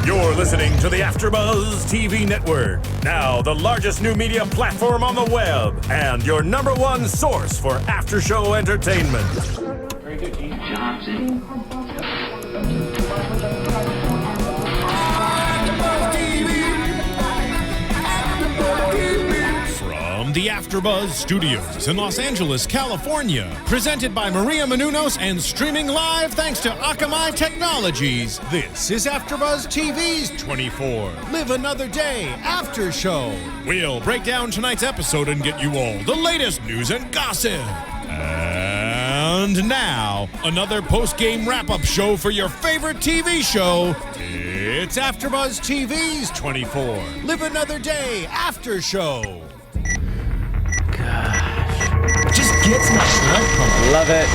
You're listening to the AFTERBUZZ TV network, now the largest new media platform on the web, and your #1 source for after-show entertainment. Very good, Keith. Johnson. From the AFTERBUZZ Studios in Los Angeles, California, presented by Maria Menounos and streaming live thanks to Akamai Technologies. This is AFTERBUZZ TV's 24 Live Another Day After Show. We'll break down tonight's episode and get you all the latest news and gossip. And now, another post-game wrap-up show for your favorite TV show. It's AFTERBUZZ TV's 24 Live Another Day After Show. Just gets my blood pumping. Love it.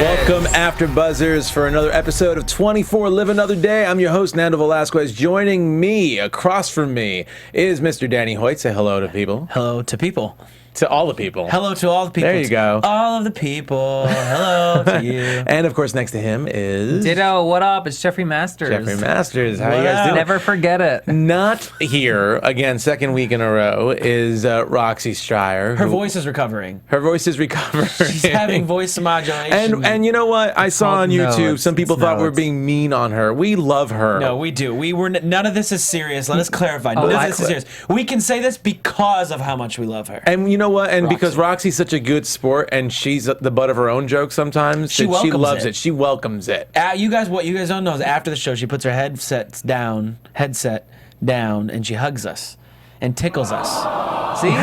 Welcome, AfterBuzzers, for another episode of 24 Live Another Day. I'm your host, Nando Velasquez. Joining me, across from me, is Mr. Danny Hoyt. Say hello to people. Hello to people. To all the people. Hello to all the people. There you go. All of the people. Hello to you. And, of course, next to him is... Ditto, what up? It's Jeffrey Masters. Jeffrey Masters. How you guys doing? Never forget it. Not here, again, second week in a row, is Roxy Stryer. Her voice is recovering. Her voice is recovering. She's having voice modulation. And you know what? I saw on YouTube, notes. some people thought we were being mean on her. We love her. No, we do. None of this is serious. Let us clarify. None of this is serious. We can say this because of how much we love her. And you know what? And Roxy. because Roxy's such a good sport, and she's the butt of her own jokes sometimes. She loves it. She welcomes it. What you guys don't know is after the show, she puts her headset down, and she hugs us and tickles us. See?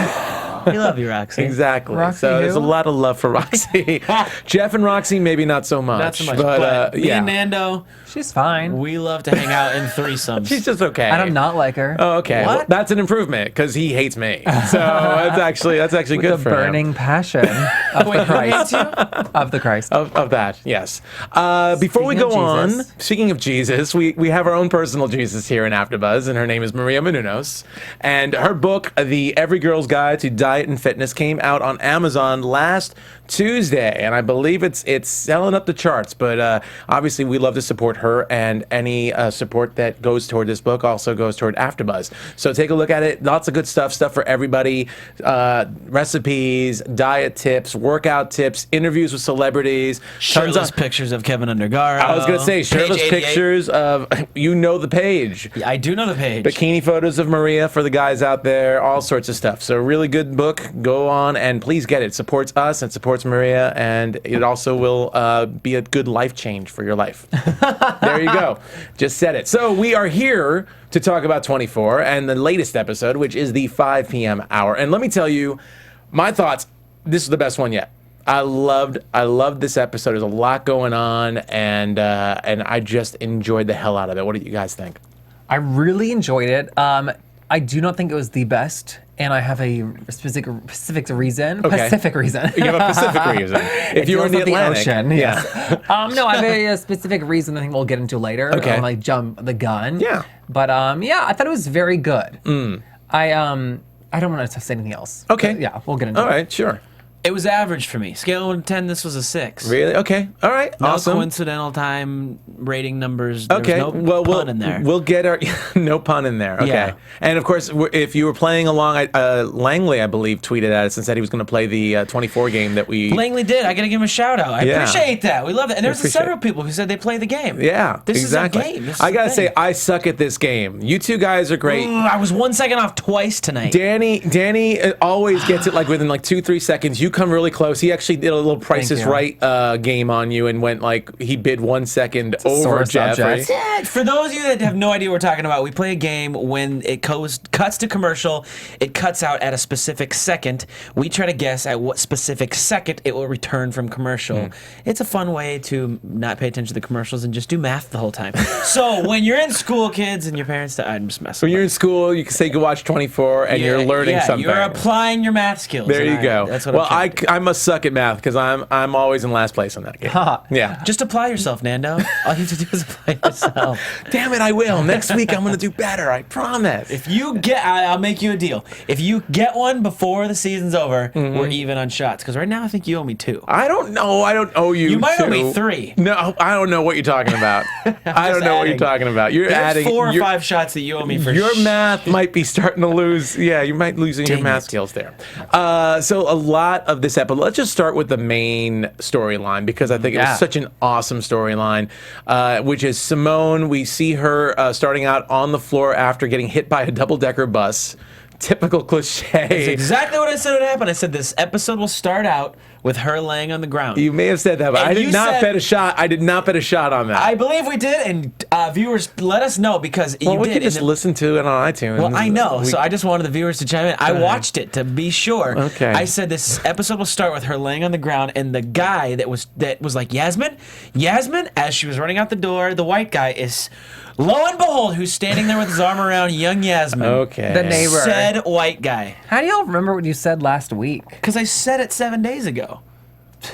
We love you, Roxy. Exactly. Roxy so who? there's a lot of love for Roxy. Jeff and Roxy, maybe not so much. Not so much. But me yeah. and Nando, She's fine. we love to hang out in threesomes. She's just okay. I do not like her. Oh, okay. What? Well, that's an improvement because he hates me. So that's actually With good a for burning him. passion of Wait, the who hates Christ. you? Of the Christ. Of that, yes. Before we Speaking go of on, Jesus. speaking of Jesus, we have our own personal Jesus here in AfterBuzz, and her name is Maria Menounos. And her book, The Every Girl's Guide to Diet and Fitness, came out on Amazon last Tuesday, and I believe it's selling up the charts. But obviously, we love to support her, and any support that goes toward this book also goes toward AfterBuzz. So take a look at it. Lots of good stuff for everybody. Recipes, diet tips, workout tips, interviews with celebrities. Shirtless pictures of Kevin Undergaro. I was going to say, shirtless Page 88. pictures of, the page. Yeah, I do know the page. Bikini photos of Maria for the guys out there, all sorts of stuff. So really good book. Go on and please get it. It supports us and supports Maria, and it also will be a good life change for your life. There you go. Just said it. So we are here to talk about 24 and the latest episode, which is the 5 p.m. hour. And let me tell you, my thoughts, this is the best one yet. I loved this episode. There's a lot going on, and I just enjoyed the hell out of it. What did you guys think? I really enjoyed it. I do not think it was the best, and I have a specific reason. Okay. Pacific reason. You have a specific reason. If you were in the Atlantic. ocean, yeah. yes. No, I have a specific reason I think we'll get into later. Okay. I'll, like jump the gun. Yeah. But yeah, I thought it was very good. I don't want to say anything else. Okay. But yeah, we'll get into All it. right, sure. It was average for me. Scale of 1 to 10, this was a 6. Really? Okay. All right. No Awesome. coincidental time rating numbers. There Okay. was no we'll pun in there. We'll get our no pun in there. Okay. Yeah. And of course, if you were playing along, Langley, I believe, tweeted at us and said he was going to play the 24 game that we. Langley did. I got to give him a shout out. I Yeah. appreciate that. We love it. And there's appreciate several people who said they play the game. Yeah. This exactly. is a game. This is I a gotta thing. say, I suck at this game. You two guys are great. I was 1 second off twice tonight. Danny always gets it like within like 2-3 seconds. You come really close. He actually did a little Price is you. Right game on you and went like he bid 1 second over sore Jeffrey. subject. Yeah, for those of you that have no idea what we're talking about, we play a game when it cuts to commercial, it cuts out at a specific second. We try to guess at what specific second it will return from commercial. It's a fun way to not pay attention to the commercials and just do math the whole time. So when you're in school, kids, and your parents, I'm just messing. When you're in school, you can say you can watch 24 and you're learning something. You're applying your math skills. There and you go. That's what Well, I'm I must suck at math because I'm always in last place in that game. Yeah. Just apply yourself, Nando. All you have to do is apply yourself. Damn it, I will. Next week I'm gonna do better. I promise. If you get, I'll make you a deal. If you get one before the season's over, we're even on shots. Because right now I think you owe me 2. I don't know. I don't owe you. You might owe 2. me 3. No, I don't know what you're talking about. I don't know what you're talking about. You're There's adding 4 or 5 shots that you owe me for your math might be starting to lose. Yeah, you might lose your math skills there. So a lot of this episode. Let's just start with the main storyline because I think it was such an awesome storyline, which is Simone. We see her starting out on the floor after getting hit by a double-decker bus. Typical cliche. That's exactly what I said would happen. I said this episode will start out with her laying on the ground. You may have said that, but And I did you not said- bet a shot. I did not bet a shot on that. I believe we did, and viewers, let us know because well, you we did. could just and listen to it on iTunes. Well, I know, so I just wanted the viewers to chime in. I watched it to be sure. Okay. I said this episode will start with her laying on the ground, and the guy that was like Yasmin, as she was running out the door, the white guy is, lo and behold, who's standing there with his arm around young Yasmin. Okay. The neighbor. Said white guy. How do y'all remember what you said last week? Because I said it 7 days ago.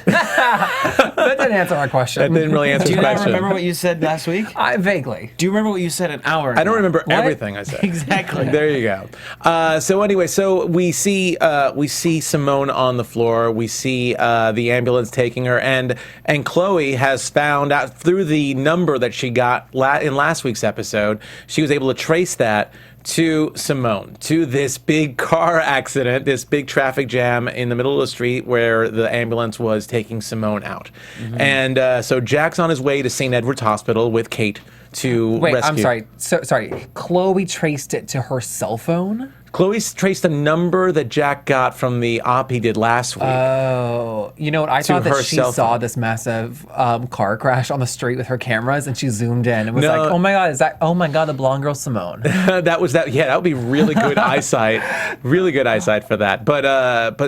That didn't answer our question. That didn't really answer Do the you not question. remember what you said last week? I vaguely. Do you remember what you said an hour ago? I don't remember everything I said. Exactly. There you go. So anyway, so we see Simone on the floor. We see the ambulance taking her, and Chloe has found out through the number that she got in last week's episode. She was able to trace that to Simone, to this big car accident, this big traffic jam in the middle of the street where the ambulance was taking Simone out. And so Jack's on his way to St. Edward's Hospital with Kate to Wait, rescue. I'm sorry. Sorry. Chloe traced it to her cell phone? Chloe's traced a number that Jack got from the op he did last week. Oh, you know what? I thought that her she cell saw phone. this massive car crash on the street with her cameras, and she zoomed in and was No. like, "Oh my god, oh my god, the blonde girl Simone." That would be really good eyesight, really good eyesight for that. But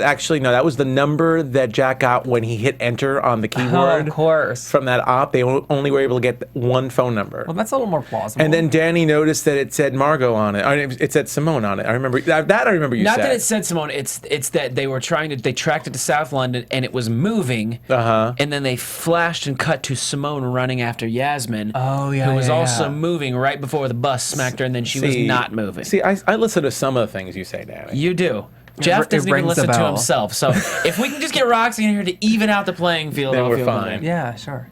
actually, no, that was the number that Jack got when he hit enter on the keyboard. of course. From that op, they only were able to get one phone number. Well, that's a little more plausible. And then Danny noticed that it said Margot on it. It said Simone on it. I remember that. I remember you Not said. that it said Simone. It's that they were they tracked it to South London and it was moving. And then they flashed and cut to Simone running after Yasmin. Oh, yeah, who was yeah, also yeah. moving right before the bus smacked her, and then she was not moving. See, I listen to some of the things you say, Danny. You do. Jeff it doesn't even rings a listen to bell. himself. So if we can just get Roxy in here to even out the playing field, Then I'll we're feel fine. better. yeah, sure.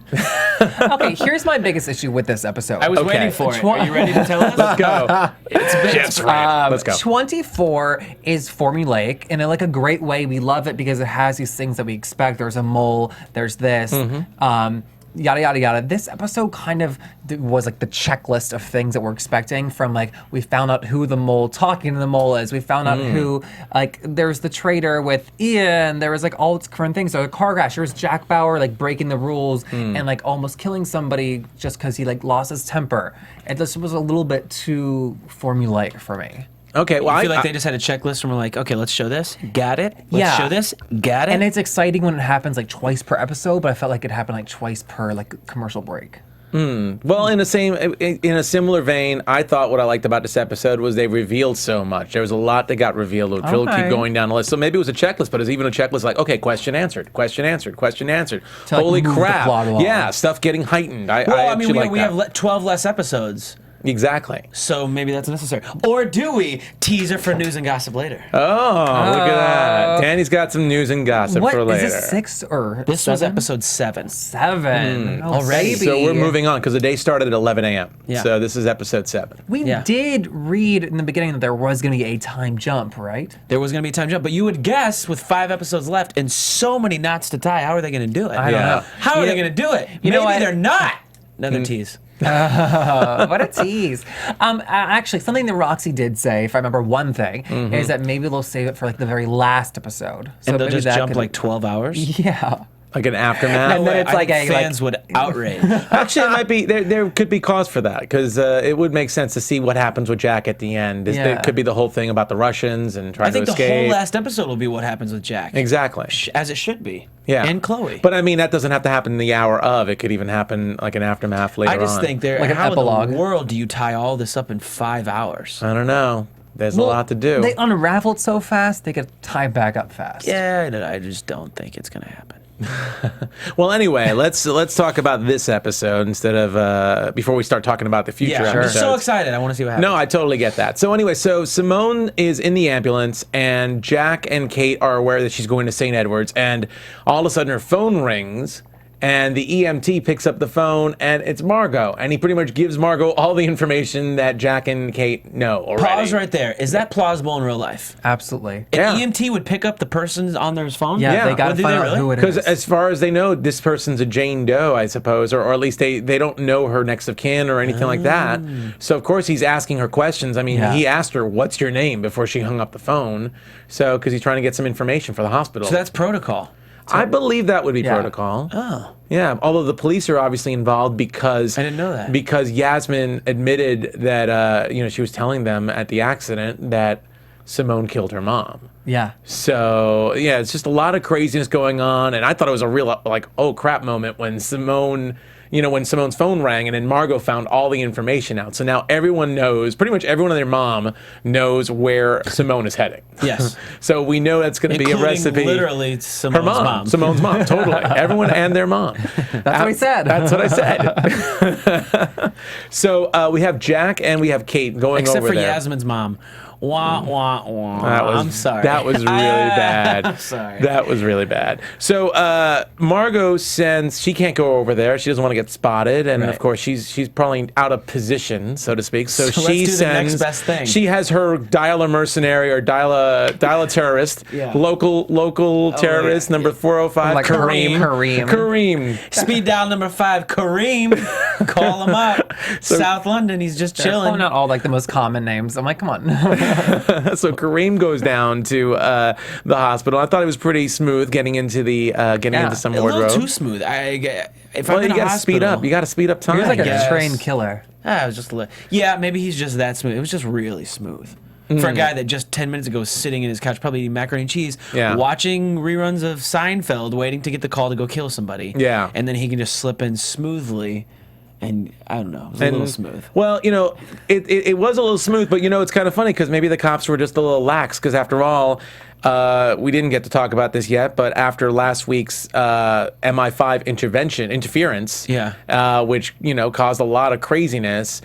Okay, here's my biggest issue with this episode. I was Okay. waiting for it. Are you ready to tell us? Let's go. It's been Let's go. 24 is formulaic in a great way. We love it because it has these things that we expect. There's a mole. There's this. Yada yada yada. This episode kind of was like the checklist of things that we're expecting. From we found out who the mole talking to the mole is. We found out who there's the traitor with Ian. There was all different things. There's a car crash. There's Jack Bauer breaking the rules and almost killing somebody just because he lost his temper. And this was a little bit too formulaic for me. Okay, well, I feel like they just had a checklist and we're like, okay, let's show this, got it. Let's Yeah. show this, got it. And it's exciting when it happens twice per episode, but I felt like it happened twice per commercial break. Well, in a similar vein, I thought what I liked about this episode was they revealed so much. There was a lot that got revealed, which will keep Okay. going down the list. So maybe it was a checklist, but it was even a checklist okay, question answered, question answered, question answered. To, Holy move the crap! plot along. Yeah, stuff getting heightened. I well, I actually mean, like we that. have 12 less episodes. Exactly. So maybe that's necessary. Or do we teaser for news and gossip later? Oh, look at that. Danny's got some news and gossip What for is later. this 6 or This was 7? episode 7. 7 Already. baby. So we're moving on because the day started at 11 a.m. Yeah. So this is episode 7. We Yeah. did read in the beginning that there was going to be a time jump, right? There was going to be a time jump, but you would guess with 5 episodes left and so many knots to tie, how are they going to do it? I don't Yeah. know. How are they going to do it? you know Maybe what? they're not. Another tease. What a tease. Actually, something that Roxy did say, if I remember one thing, is that maybe they'll save it for the very last episode. So And they'll maybe just that jump could- 12 hours? Yeah. Like an aftermath. And then it's I think fans would outrage. Actually, it might be there could be cause for that because it would make sense to see what happens with Jack at the end. Yeah. It could be the whole thing about the Russians and trying I think to the escape. whole last episode will be what happens with Jack. Exactly. As it should be. Yeah. And Chloe. But I mean, that doesn't have to happen in the hour of. It could even happen like an aftermath later I just on. think Like an how epilogue. in the world do you tie all this up in 5 hours? I don't know. There's a lot to do. They unraveled so fast, they could tie back up fast. Yeah, I just don't think it's gonna happen. Well, anyway, let's talk about this episode instead of before we start talking about the future Yeah, I'm episodes. so excited. I want to see what happens. No, I totally get that. So anyway, so Simone is in the ambulance, and Jack and Kate are aware that she's going to St. Edward's, and all of a sudden her phone rings, and the EMT picks up the phone, and it's Margot, and he pretty much gives Margot all the information that Jack and Kate know already. Pause right there. Is that plausible in real life? Absolutely. An EMT would pick up the person on their phone? Yeah, they Yeah. gotta Do find they out really? who it Because is. as far as they know, this person's a Jane Doe, I suppose, or at least they don't know her next of kin or anything like that. So, of course, he's asking her questions. I mean, Yeah. he asked her, what's your name, before she hung up the phone. So, because he's trying to get some information for the hospital. So that's protocol. I believe that would be Yeah. protocol. Oh. Yeah, although the police are obviously involved because I didn't know that. Because Yasmin admitted that she was telling them at the accident that Simone killed her mom. Yeah. So yeah, it's just a lot of craziness going on, and I thought it was a real like oh crap moment when when Simone's phone rang and then Margot found all the information out. So now everyone knows, pretty much everyone and their mom knows where Simone is heading. Yes. So we know that's going to be a Including recipe. literally Her Simone's mom, Simone's mom, totally. Everyone and their mom. That's what we said. That's what I said. So we have Jack and we have Kate going Except over for there. Yasmin's mom. Wah, wah, wah. I'm sorry. That was really bad. I'm sorry. That was really bad. So Margot sends. She can't go over there. She doesn't want to get spotted, and of Right. course she's probably out of position, so to speak. So, So she let's do the sends. next best thing. She has her dial a mercenary or dial a terrorist. Yeah. Local terrorist yeah. number 405. Like Kareem. Kareem. Speed dial number 5, Kareem. Call him up. South London, he's just They're chilling. calling out all like the most common names. I'm like, come on. So Kareem goes down to the hospital. I thought it was pretty smooth getting into the into some a little wardrobe. too smooth. If Well, I'm in you a gotta speed hospital- up. You gotta speed up time. He was like guess. a trained killer. I was just yeah, maybe he's just that smooth. It was just really smooth. For a guy that just 10 minutes ago was sitting in his couch, probably eating macaroni and cheese, Yeah. watching reruns of Seinfeld, waiting to get the call to go kill somebody. Yeah. And then he can just slip in smoothly, and I don't know, it was a little smooth. Well, it was a little smooth, but it's kind of funny because maybe the cops were just a little lax because after all, we didn't get to talk about this yet, but after last week's MI5 interference, which caused a lot of craziness.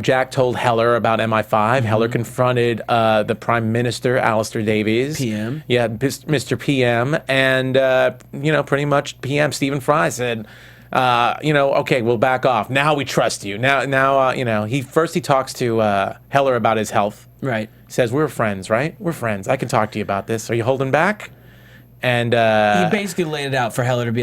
Jack told Heller about MI5. Heller confronted the Prime Minister, Alistair Davies, PM. Yeah, Mr. PM, and pretty much PM Stephen Fry said. Okay, we'll back off. Now we trust you. Now, he talks to Heller about his health. Right. Says, we're friends, right? We're friends. I can talk to you about this. Are you holding back? And He basically laid it out for Heller to be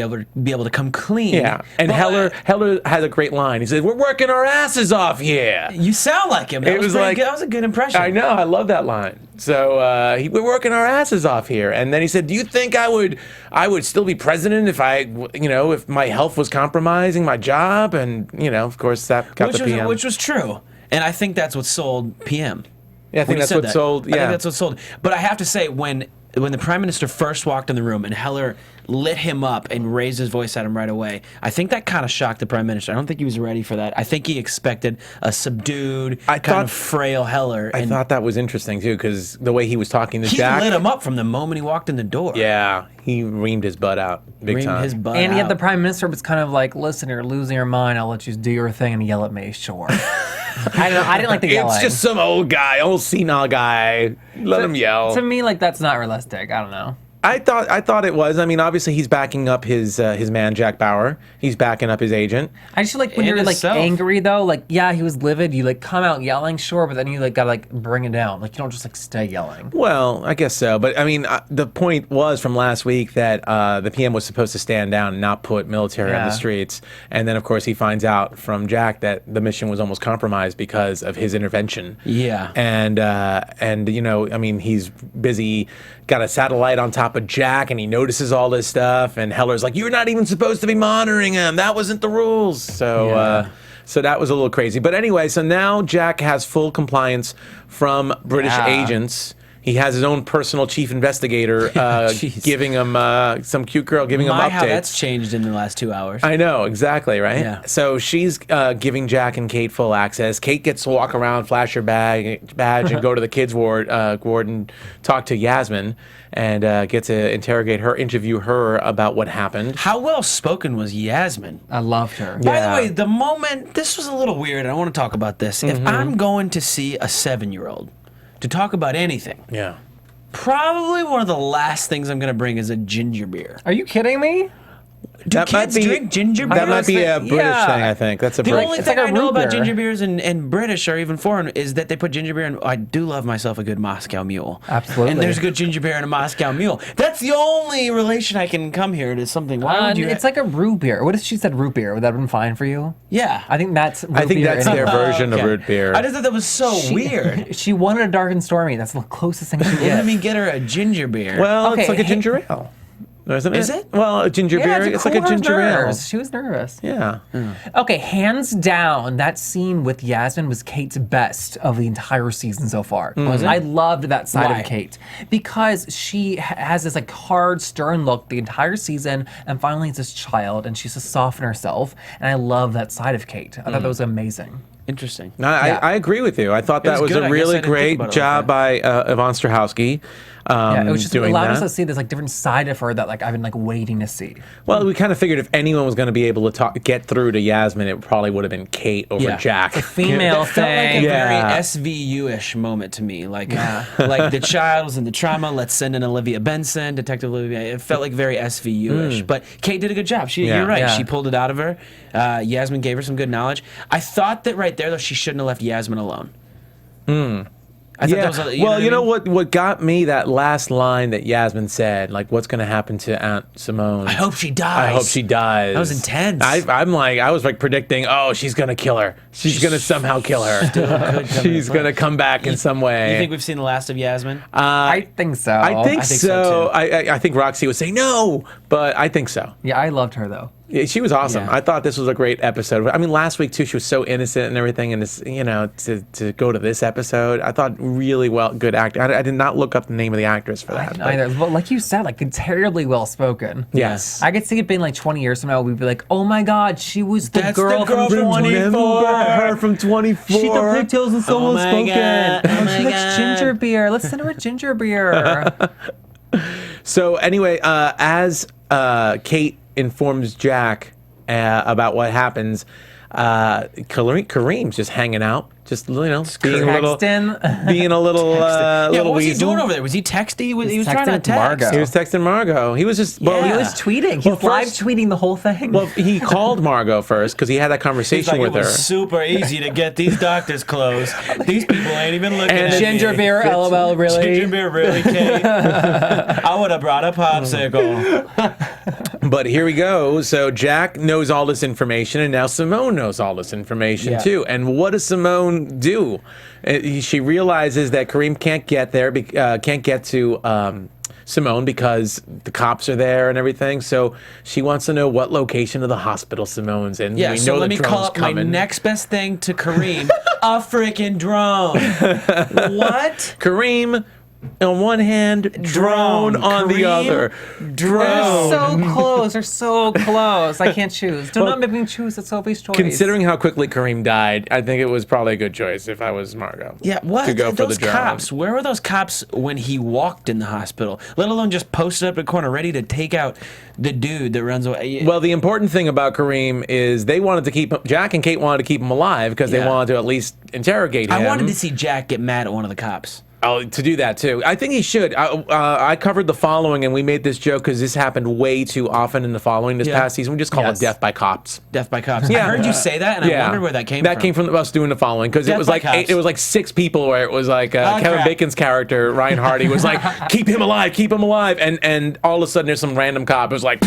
able to come clean. yeah. And But Heller has a great line. He said, we're working our asses off here. you sound like him. That It was pretty like- good. That was a good impression. I know. I love that line. So we're working our asses off here. And then he said, do you think I would still be president if if my health was compromising my job? And, of course, that got the PM. Which was true. And I think that's what sold PM. Yeah, I think When he that's said what that. sold. I Yeah. think that's what sold. But I have to say, when the Prime Minister first walked in the room and Heller lit him up and raised his voice at him right away, I think that kind of shocked the Prime Minister. I don't think he was ready for that. I think he expected a subdued, kind of frail Heller. I thought that was interesting, too, because the way he was talking to he Jack. lit him up from the moment he walked in the door. Yeah, he reamed his butt out big Reamed time. his butt And yet out. the prime minister was kind of like, listen, you're losing your mind. I'll let you do your thing and yell at me. Sure. I don't know. I didn't like the yelling. It's just some old senile guy. Let him yell. To me, like, that's not realistic. I don't know. I thought it was. I mean, obviously he's backing up his man Jack Bauer. He's backing up his agent. I just feel like when And you're like himself. angry though, like yeah, he was livid. You like come out yelling, sure, but then you like gotta like bring it down. Like you don't just like stay yelling. Well, I guess so. But I mean, the point was from last week that the PM was supposed to stand down and not put military on the Yeah. streets. And then, of course, he finds out from Jack that the mission was almost compromised because of his intervention. Yeah. And I mean, he's busy, got a satellite on top of Jack, and he notices all this stuff. And Heller's like, "You're not even supposed to be monitoring him. That wasn't the rules." So. Yeah. So that was a little crazy. But anyway, so now Jack has full compliance from British Yeah. agents he has his own personal chief investigator giving him some cute girl giving him updates. How that's changed in the last 2 hours. I know, exactly, right? Yeah. So she's giving Jack and Kate full access. Kate gets to walk around, flash her badge, and go to the kids' ward and talk to Yasmin and get to interview her about what happened. How well spoken was Yasmin? I loved her. By the way, the moment, this was a little weird, and I want to talk about this. If I'm going to see a 7-year-old to talk about anything, Yeah. probably one of the last things I'm going to bring is a ginger beer. Are you kidding me? Do kids drink ginger beer? That might be a British yeah. thing, I think. That's a The British only It's thing like a I know root about beer. ginger beers and British or even foreign is that they put ginger beer in. I do love myself a good Moscow Mule. Absolutely. And there's good ginger beer in a Moscow Mule. That's the only relation I can come here to something. Why would you? It's like a root beer. What if she said root beer? Would that have been fine for you? Yeah. I think that's root I think beer that's in their it. version of Okay. root beer. I just thought that was so weird. She wanted a dark and stormy. That's the closest thing she Let get. me get her a ginger beer. Well, Okay, it's like a hey- ginger ale. Isn't it? Is it? Well, a ginger beer. to It's like a cool her ginger ale. nerves. She was nervous. Yeah. Okay, hands down, that scene with Yasmin was Kate's best of the entire season so far. Was it? I loved that side Why? of Kate because she has this like hard, stern look the entire season, and finally it's this child, and she's to soften herself. And I love that side of Kate. I thought that was amazing. Interesting. No, Yeah. I agree with you. I thought that was was good. I a guess I really didn't think great about it like job that. by Yvonne Strahovski. Yeah, it was just doing allowed that. us to see this like different side of her that like I've been like waiting to see. Well, we kind of figured if anyone was going to be able to get through to Yasmin, it probably would have been Kate over Yeah. Jack. Female It felt like a thing. Yeah. very SVU-ish moment to me. Like, like the child was in the trauma. Let's send in Olivia Benson, Detective Olivia. It felt like very SVU-ish. But Kate did a good job. Yeah. You're right. Yeah. She pulled it out of her. Yasmin gave her some good knowledge. I thought that right there, though, she shouldn't have left Yasmin alone. I thought Yeah. that was a, Well, you know what? what got me, that last line that Yasmin said, like, what's going to happen to Aunt Simone? I hope she dies. I hope she dies. That was intense. I was like predicting, oh, she's going to kill her. She's going to somehow kill her. She's going to come back in some way. You think we've seen the last of Yasmin? I think so. I think think so. so, too. I think Roxy would say no, but I think so. Yeah, I loved her though. Yeah, she was awesome. Yeah. I thought this was a great episode. I mean, last week too, she was so innocent and everything, and it's, you know, to go to this episode, I thought really good acting. I did not look up the name of the actress for that. but- Either, but like you said, like terribly well spoken. Yes. I could see it being like 20 years from now. We'd be like, oh my God, she was the That's girl, the girl from from 24. Remember her from 24. She took pigtails and so Oh well my spoken. God, oh And my she likes God. ginger beer. Let's send her a ginger beer. So anyway, as Kate informs Jack about what happens, Kareem's just hanging out, just, you know, being a little, Texting. being a little, Yeah, little what was he weasel. doing over there? Was he texting? He was He's trying to texting text. Margot. He was texting Margot. He was just, well, Yeah. He was tweeting. Well, He's live first- tweeting the whole thing. well, he called Margot first because he had that He's conversation like, with it was her. super easy to get these doctors closed. These people ain't even looking And at ginger me. beer, LOL, really? Ginger beer, really, Kate? I would have brought a popsicle. But here we go. So Jack knows all this information, and now Simone knows all this information Yeah. too. And what does Simone do? She realizes that Kareem can't get there, can't get to Simone because the cops are there and everything. So she wants to know what location of the hospital Simone's in. Yeah, We so know let the me call drone's up my coming. next best thing to Kareem. A freaking drone. What? Kareem on one hand, drone on the Kareem, other. They're Drone. so close. They're so close. I can't choose. Do not make me choose. It's Sophie's choice. Considering how quickly Kareem died, I think it was probably a good choice if I was Margot. Yeah, what? To go for Those the drone. cops. Where were those cops when he walked in the hospital? Let alone just posted up in the corner, ready to take out the dude that runs away. Well, the important thing about Kareem is they wanted to keep him, Jack and Kate wanted to keep him alive because they Yeah. wanted to at least interrogate him. I wanted to see Jack get mad at one of the cops. Oh, to do that too. I think he should. I covered the following, and we made this joke because this happened way too often in the following this Yeah. past season. We just call Yes. it death by cops. Death by cops. Yeah. I heard you say that, and I wondered where that came from. That came from us doing the following because it Death was by like cops. it was like 6 people where it was like Kevin crap. Bacon's character Ryan Hardy was like, keep him alive, and all of a sudden there's some random cop who's like.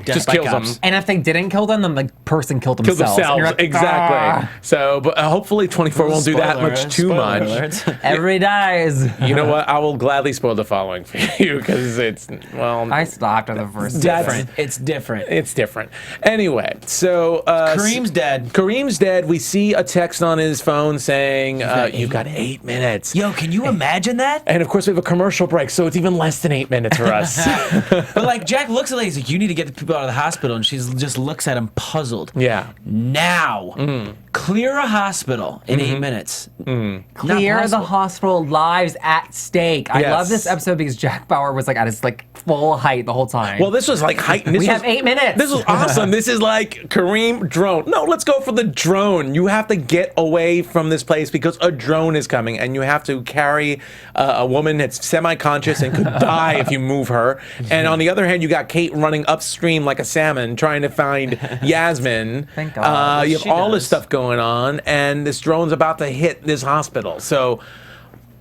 Death just by kills cops. them. And if they didn't kill them, then the person killed Kill themselves. And you're themselves, like, exactly. "Ah." So, but hopefully 24 won't do that Spoiler, much too spoiler much. alert. Everybody dies. You know what? I will gladly spoil the following for you because it's, well, I stopped at the first. Different. It's different. it's different. Anyway, so Kareem's dead. Kareem's dead. We see a text on his phone saying, "You've got 8 minutes." Yo, can you imagine that? And of course, we have a commercial break, so it's even less than 8 minutes for us. But like Jack looks at her, he's like, "You need to get the people out of the hospital," and she just looks at him puzzled. Yeah. Now, clear a hospital in 8 minutes. Clear the possible. hospital, lives at stake. I Yes. love this episode because Jack Bauer was like at his like full height the whole time. Well, this was like heightened. we have 8 minutes. This was awesome. This is like Kareem drone. No, let's go for the drone. You have to get away from this place because a drone is coming, and you have to carry a woman that's semi-conscious and could die if you move her. And on the other hand, you got Kate running upstream like a salmon trying to find Yasmin. Thank God. You have She all this does. stuff going on, and this drone's about to hit this hospital. So,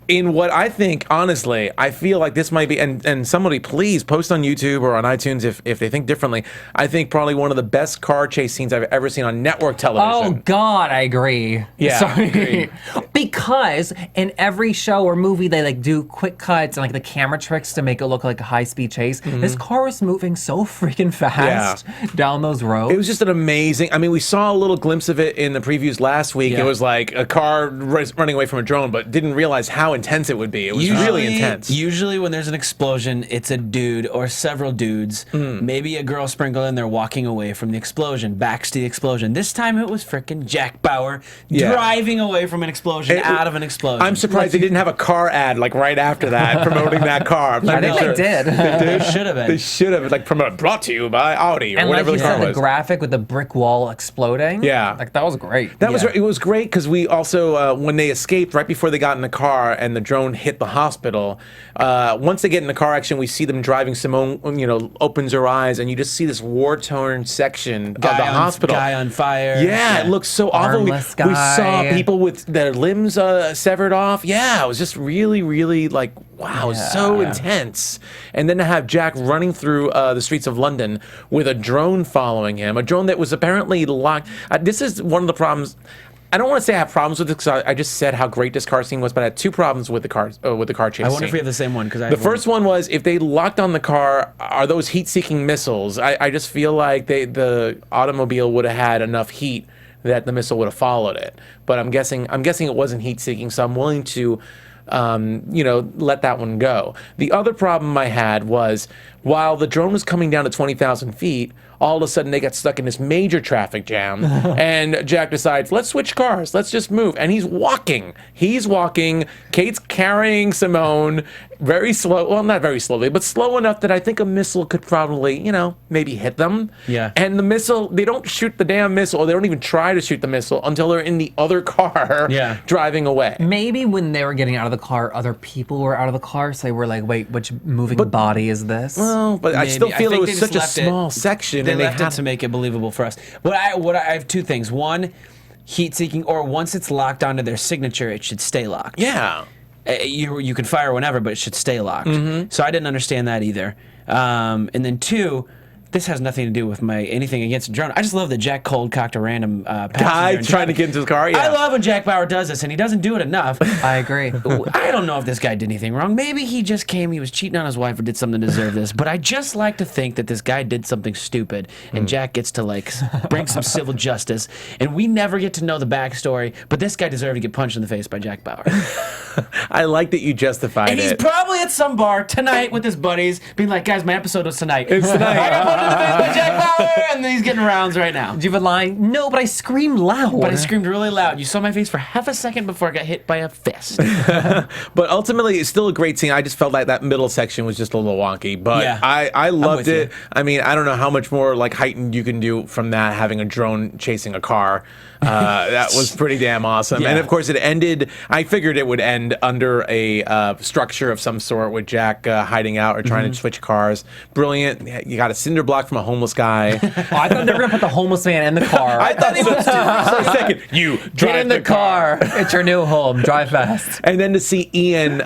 in what I think, honestly, I feel like this might be, and somebody please post on YouTube or on iTunes if they think differently. I think probably one of the best car chase scenes I've ever seen on network television. Oh God, I agree. Yeah, Sorry. agreed. Because in every show or movie they like do quick cuts and like the camera tricks to make it look like a high-speed chase. This car was moving so freaking fast down those roads. It was just an amazing. I mean, we saw a little glimpse of it in the previews last week. Yeah. It was like a car running away from a drone, but didn't realize how intense it would be. It was really intense. Usually, when there's an explosion, it's a dude or several dudes, maybe a girl sprinkled in there walking away from the explosion, backs to the explosion. This time, it was frickin' Jack Bauer driving away from an explosion, out of an explosion. I'm surprised they didn't have a car ad like right after that promoting that car. I think they did. They should have They been. should have like brought to you by Audi or And like whatever you the car said, the was. graphic with the brick wall exploding. Yeah. Like that was great. That was it was great because we also when they escaped right before they got in the car and the drone hit the hospital. Once they get in the car action, we see them driving. Simone, opens her eyes and you just see this war-torn section of the hospital. Guy on fire. Yeah, it looks so awful. We Armless saw guy. people with their limbs severed off. Yeah, it was just really, really like, wow, it was so intense. And then to have Jack running through the streets of London with a drone following him, a drone that was apparently locked. This is one of the problems. I don't want to say I have problems with it because I just said how great this car scene was, but I had two problems with the car chase. I wonder if scene. we have the same one because The first one was if they locked on the car, are those heat-seeking missiles? I just feel like the automobile would have had enough heat that the missile would have followed it. But I'm guessing it wasn't heat-seeking, so I'm willing to let that one go. The other problem I had was while the drone was coming down to 20,000 feet, all of a sudden they got stuck in this major traffic jam and Jack decides, let's switch cars, let's just move. And he's walking. Kate's carrying Simone very slow, well, not very slowly, but slow enough that I think a missile could probably, maybe hit them. Yeah. And the missile, they don't shoot the damn missile, or they don't even try to shoot the missile until they're in the other car driving away. Maybe when they were getting out of the car, other people were out of the car, so they were like, wait, which moving body is this? Well, but I still Maybe. feel it think was they such just a left small it- section. They and left had it to make it believable for us. But I have two things. One, heat-seeking, or once it's locked onto their signature, it should stay locked. Yeah. You can fire whenever, but it should stay locked. So I didn't understand that either. And then two, this has nothing to do with anything against the drone. I just love that Jack cold cocked a random passenger Guy in trying to traffic. get into the car. Yeah. I love when Jack Bauer does this, and he doesn't do it enough. I agree. I don't know if this guy did anything wrong. Maybe he just he was cheating on his wife or did something to deserve this. But I just like to think that this guy did something stupid and Jack gets to bring some civil justice. And we never get to know the backstory, but this guy deserved to get punched in the face by Jack Bauer. I like that you justified And he's it. probably at some bar tonight with his buddies being like, guys, my episode was tonight. It's tonight. I got punched in the face by Jack Bauer, and then he's getting rounds right now. Do you have a line? No, but I screamed loud. But I screamed really loud. You saw my face for half a second before I got hit by a fist. But ultimately, it's still a great scene. I just felt like that middle section was just a little wonky. But Yeah. I loved with you. it. I mean, I don't know how much more heightened you can do from that, having a drone chasing a car. That was pretty damn awesome. Yeah. And of course, it ended. I figured it would end and under a structure of some sort with Jack hiding out or trying to switch cars. Brilliant. You got a cinder block from a homeless guy. Oh, I thought they were gonna put the homeless man in the car. I thought he was for a second. You Get drive in the car. It's your new home. Drive fast. And then to see Ian,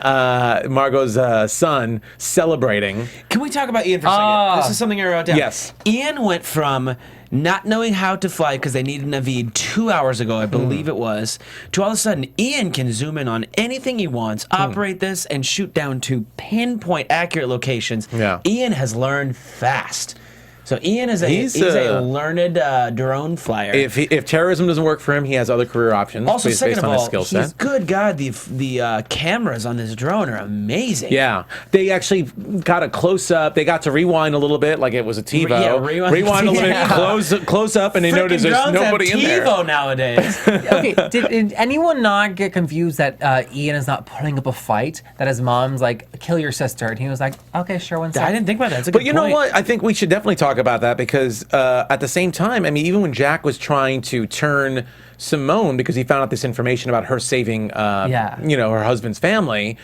Margot's son, celebrating. Can we talk about Ian for a second? This is something I wrote down. Yes. Ian went from not knowing how to fly because they needed an Naveed 2 hours ago, I believe it was, to all of a sudden Ian can zoom in on anything he wants, operate this, and shoot down to pinpoint accurate locations. Yeah. Ian has learned fast. So Ian is he's a learned drone flyer. If terrorism doesn't work for him, he has other career options Also, based second of on his all, skill set. he's good God. The cameras on this drone are amazing. Yeah, they actually got a close up. They got to rewind a little bit, like it was a TiVo. Yeah, rewind a little bit, close up, and they notice there's drones nobody have in there. TiVo nowadays. Okay, did anyone not get confused that Ian is not putting up a fight? That his mom's like, kill your sister, and he was like, okay, sure, one second. I didn't think about that. That's a But good you point. know what? I think we should definitely talk about that because at the same time, I mean, even when Jack was trying to turn Simone because he found out this information about her saving, her husband's family,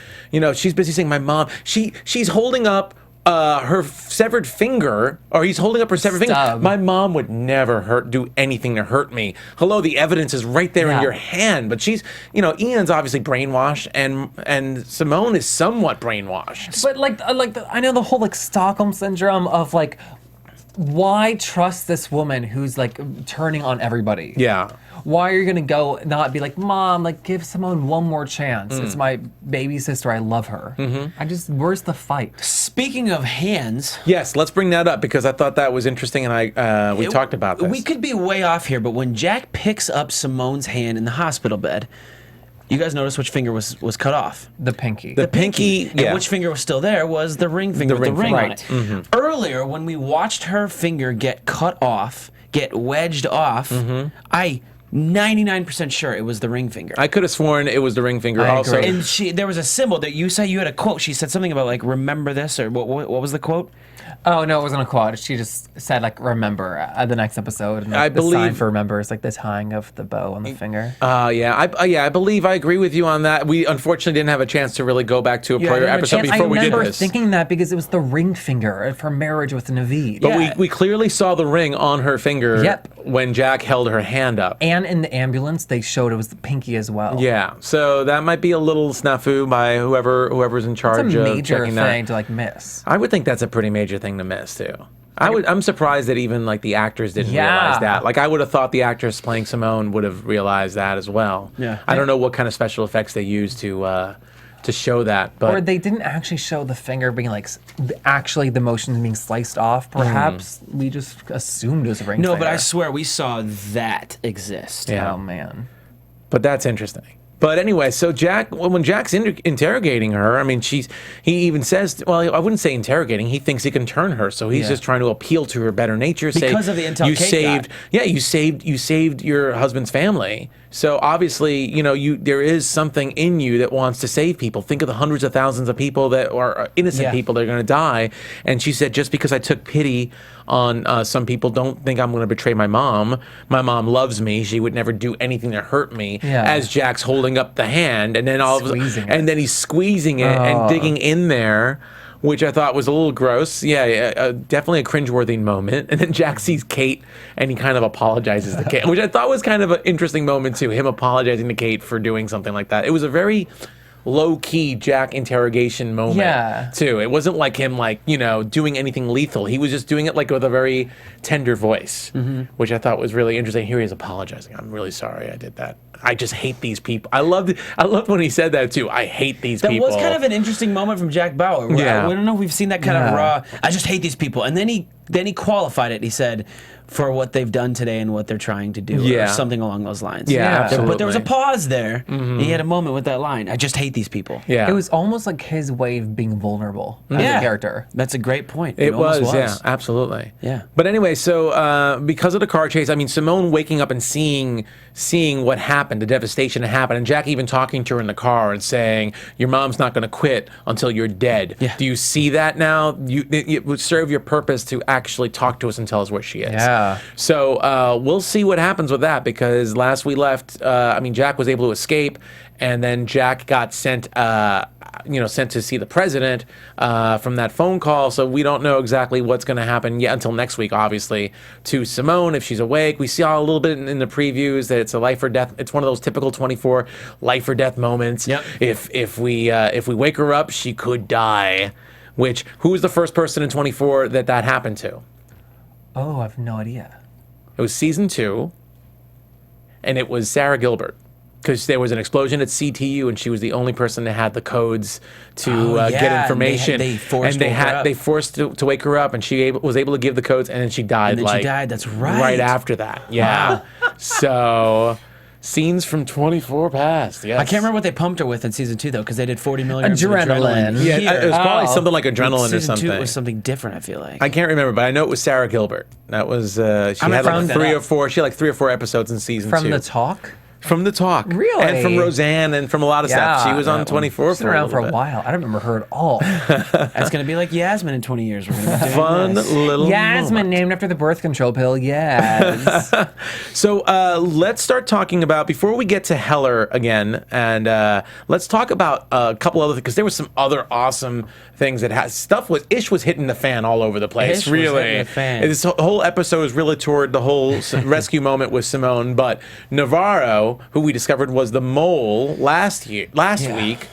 she's busy saying, my mom, she's holding up her severed finger, or he's holding up her severed finger. My mom would never do anything to hurt me. Hello, the evidence is right there in your hand. But she's, Ian's obviously brainwashed, and Simone is somewhat brainwashed. But I know the whole Stockholm syndrome of why trust this woman who's turning on everybody? Yeah. Why are you gonna go not be like, Mom, give Simone one more chance? It's my baby sister. I love her. Where's the fight? Speaking of hands, yes, let's bring that up because I thought that was interesting, and we talked about this. We could be way off here, but when Jack picks up Simone's hand in the hospital bed, you guys notice which finger was cut off? The pinky. The pinky, And which finger was still there was the ring finger with the ring on it. Earlier, when we watched her finger get cut off, get wedged off, I 99% sure it was the ring finger. I could have sworn it was the ring finger I also. agree. And there was a symbol that you said you had a quote. She said something about remember this, or what was the quote? Oh no, it wasn't a quote. She just said remember the next episode. And I the sign believe for remember is the tying of the bow on the finger. I believe I agree with you on that. We unfortunately didn't have a chance to really go back to a prior episode before we did this. I remember thinking that because it was the ring finger of her marriage with Naveed. But we clearly saw the ring on her finger when Jack held her hand up. And in the ambulance, they showed it was the pinky as well. Yeah, so that might be a little snafu by whoever's in charge It's a of major checking thing that. to miss. I would think that's a pretty major thing to miss too. I'm surprised that even the actors didn't realize that. I would have thought the actress playing Simone would have realized that as well. Yeah. I don't know what kind of special effects they used to show that, but or they didn't actually show the finger being actually the motion being sliced off. Perhaps we just assumed it was a ring. No, finger. but I swear we saw that exist. Yeah. Oh man. But that's interesting. But anyway, so when Jack's interrogating her, I mean, he even says, well, I wouldn't say interrogating. He thinks he can turn her, so he's just trying to appeal to her better nature. Because of the intel you saved your husband's family. So obviously, there is something in you that wants to save people. Think of the hundreds of thousands of people that are innocent people that are going to die. And she said, just because I took pity on some people, don't think I'm going to betray my mom. My mom loves me. She would never do anything to hurt me. Yeah. As Jack's holding up the hand, and then then he's squeezing it and digging in there, which I thought was a little gross. Yeah, definitely a cringeworthy moment. And then Jack sees Kate, and he kind of apologizes to Kate, which I thought was kind of an interesting moment too, him apologizing to Kate for doing something like that. It was a very low-key Jack interrogation moment too. It wasn't like him doing anything lethal. He was just doing it with a very tender voice, which I thought was really interesting. Here he is apologizing. I'm really sorry I did that. I just hate these people. I loved when he said that too. I hate these people. That was kind of an interesting moment from Jack Bauer. Yeah. I don't know if we've seen that kind of raw, I just hate these people. And then he qualified it. He said, for what they've done today and what they're trying to do, or something along those lines. Yeah, absolutely. But there was a pause there. He had a moment with that line. I just hate these people. Yeah. It was almost like his way of being vulnerable as a character. That's a great point. It was, yeah, absolutely. Yeah. But anyway, so because of the car chase, I mean, Simone waking up and seeing what happened happened, the devastation that happened, and Jack even talking to her in the car and saying, "Your mom's not going to quit until you're dead." Yeah. Do you see that now? It would serve your purpose to actually talk to us and tell us where she is. Yeah. So we'll see what happens with that, because last we left, Jack was able to escape, and then Jack got sent to see the president from that phone call. So we don't know exactly what's going to happen yet until next week, obviously, to Simone, if she's awake. We saw a little bit in the previews that it's a life or death. It's one of those typical 24 life or death moments. Yep. If we wake her up, she could die. Which, who was the first person in 24 that happened to? Oh, I have no idea. It was season 2, and it was Sarah Gilbert. Because there was an explosion at CTU, and she was the only person that had the codes to get information. They forced to wake her up, and she was able to give the codes, and then she died. And then she died. That's right. Right after that. Yeah. So, scenes from 24 past. Yes. I can't remember what they pumped her with in season 2 though, because they did 40 milligrams Adrenaline. of adrenaline. Yeah, it was probably Oh. something like adrenaline or Season something. 2 was something different. I feel like. I can't remember, but I know it was Sarah Gilbert. That was she had gonna like look that 3 or up. 4. She had like 3 or 4 episodes in season 2. From the talk? From the talk. Really? And from Roseanne and from a lot of stuff. She was on 24 She's been around for a bit. while. I don't remember her at all. That's gonna be like Yasmin in 20 years. We're gonna be doing Fun this. little Yasmin, moment. named after the birth control pill. Yes. So let's start talking about, before we get to Heller again, and let's talk about a couple other things, because there was some other awesome things that Ish was hitting the fan all over the place. Ish was really. hitting the fan. This whole episode was really toward the whole rescue moment with Simone, but Navarro, who we discovered was the mole last week,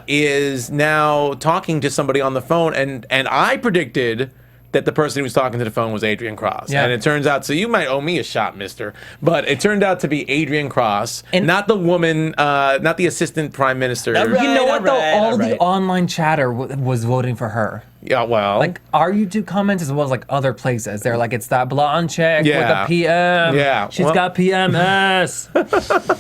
is now talking to somebody on the phone, and I predicted that the person who was talking to the phone was Adrian Cross. Yeah. And it turns out, so you might owe me a shot, mister, but it turned out to be Adrian Cross, and not the woman, not the assistant prime minister. Right. You know what, though? All the alright. online chatter was voting for her. Yeah, well. Like, our YouTube comments as well as like other places. They're like, it's that blonde chick Yeah. with the PM. Yeah, She's well- got PMS.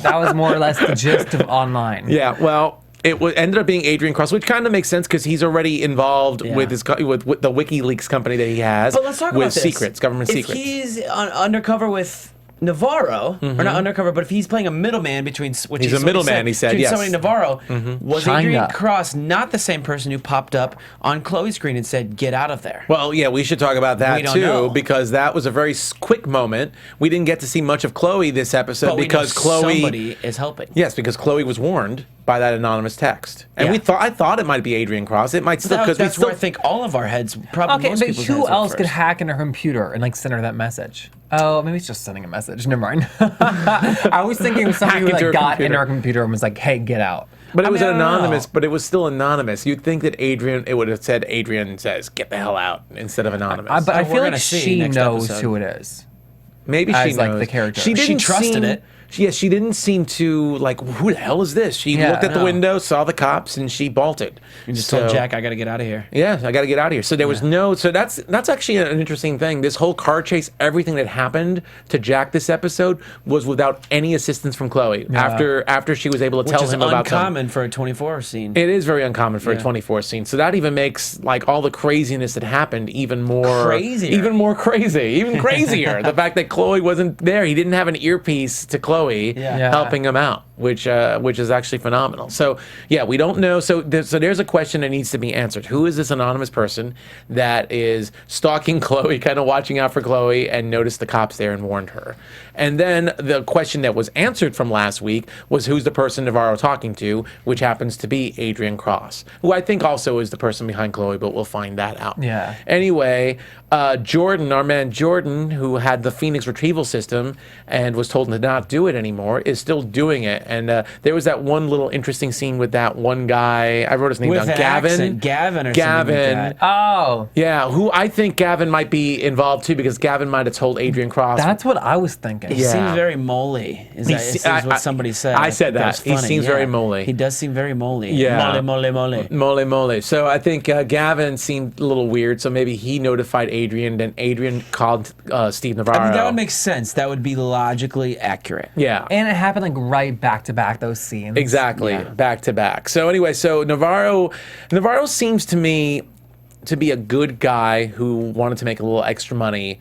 That was more or less the gist of online. Yeah, well, ended up being Adrian Cross, which kind of makes sense because he's already involved Yeah. with with the WikiLeaks company that he has. But let's talk with about this. secrets, government if secrets. he's undercover with Navarro, or not undercover, but if he's playing a middleman between, which He's is a what middleman, he said, between yes. somebody and Navarro, was China. Adrian Cross not the same person who popped up on Chloe's screen and said, "Get out of there"? Well, yeah, we should talk about that We don't too, know. because that was a very quick moment. We didn't get to see much of Chloe this episode But we know because Chloe. somebody is helping. Yes, because Chloe was warned by that anonymous text, and Yeah. I thought it might be Adrian Cross. It might still, because we That's still. where I think all of our heads, probably Okay, most but people's who heads were else could first. hack into her computer and like send her that message? Oh, maybe it's just sending a message. Never mind. I was thinking it was somebody who Hack into her like got computer. into her computer and was like, "Hey, get out." But it was I don't know. anonymous. But it was still anonymous. You'd think that it would have said Adrian says, "Get the hell out," instead of anonymous. But I We're feel like gonna see she next knows episode. who it is. Maybe she as, like, knows. the character. She She trusted seem, it. Yes, she didn't seem to like. Who the hell is this? She Yeah, looked at the no. window, saw the cops, and she bolted. You just So- told Jack, "I got to get out of here." Yeah, I got to get out of here. So there was no. So that's actually an interesting thing. This whole car chase, everything that happened to Jack this episode was without any assistance from Chloe. After she was able to Which tell is him about them. uncommon for a 24 scene. It is very uncommon for a Yeah. 24 scene. So that even makes like all the craziness that happened even more Crazier. even more crazy, even crazier. The fact that Chloe wasn't there, he didn't have an earpiece to Chloe Yeah. helping him out, which is actually phenomenal. So yeah, we don't know. So there's a question that needs to be answered. Who is this anonymous person that is stalking Chloe, kind of watching out for Chloe, and noticed the cops there and warned her? And then the question that was answered from last week was, who's the person Navarro talking to, which happens to be Adrian Cross, who I think also is the person behind Chloe, but we'll find that out. Yeah. Anyway, Jordan, our man Jordan, who had the Phoenix retrieval system and was told to not do it anymore, is still doing it. And there was that one little interesting scene with that one guy. I wrote his name With down. an Gavin. accent, Gavin or something Gavin. like that. Oh, Yeah, who I think Gavin might be involved too, because Gavin might have told Adrian Cross. that's what I was thinking. He Yeah. seems very moly. Is what somebody said. I said that. was He funny, seems very moly. He does seem very moly. Yeah. Mole. Mole mole. So I think Gavin seemed a little weird. So maybe he notified Adrian. Then Adrian called Steve Navarro. I mean, that would make sense. That would be logically accurate. Yeah. And it happened like right back to back, those scenes. Exactly, Yeah. back to back. So anyway, so Navarro seems to me to be a good guy who wanted to make a little extra money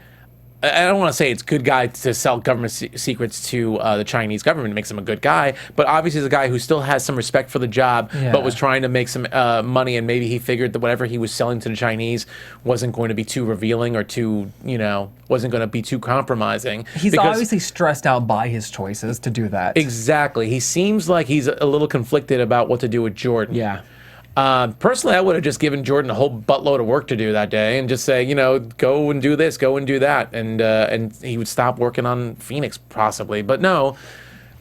I don't want to say it's good guy to sell government secrets to the Chinese government. It makes him a good guy, but obviously he's a guy who still has some respect for the job, but was trying to make some money, and maybe he figured that whatever he was selling to the Chinese wasn't going to be too revealing or too, wasn't going to be too compromising. He's obviously stressed out by his choices to do that. Exactly. He seems like he's a little conflicted about what to do with Jordan. Yeah. Personally, I would have just given Jordan a whole buttload of work to do that day and just say, go and do this, go and do that, and he would stop working on Phoenix possibly. But no,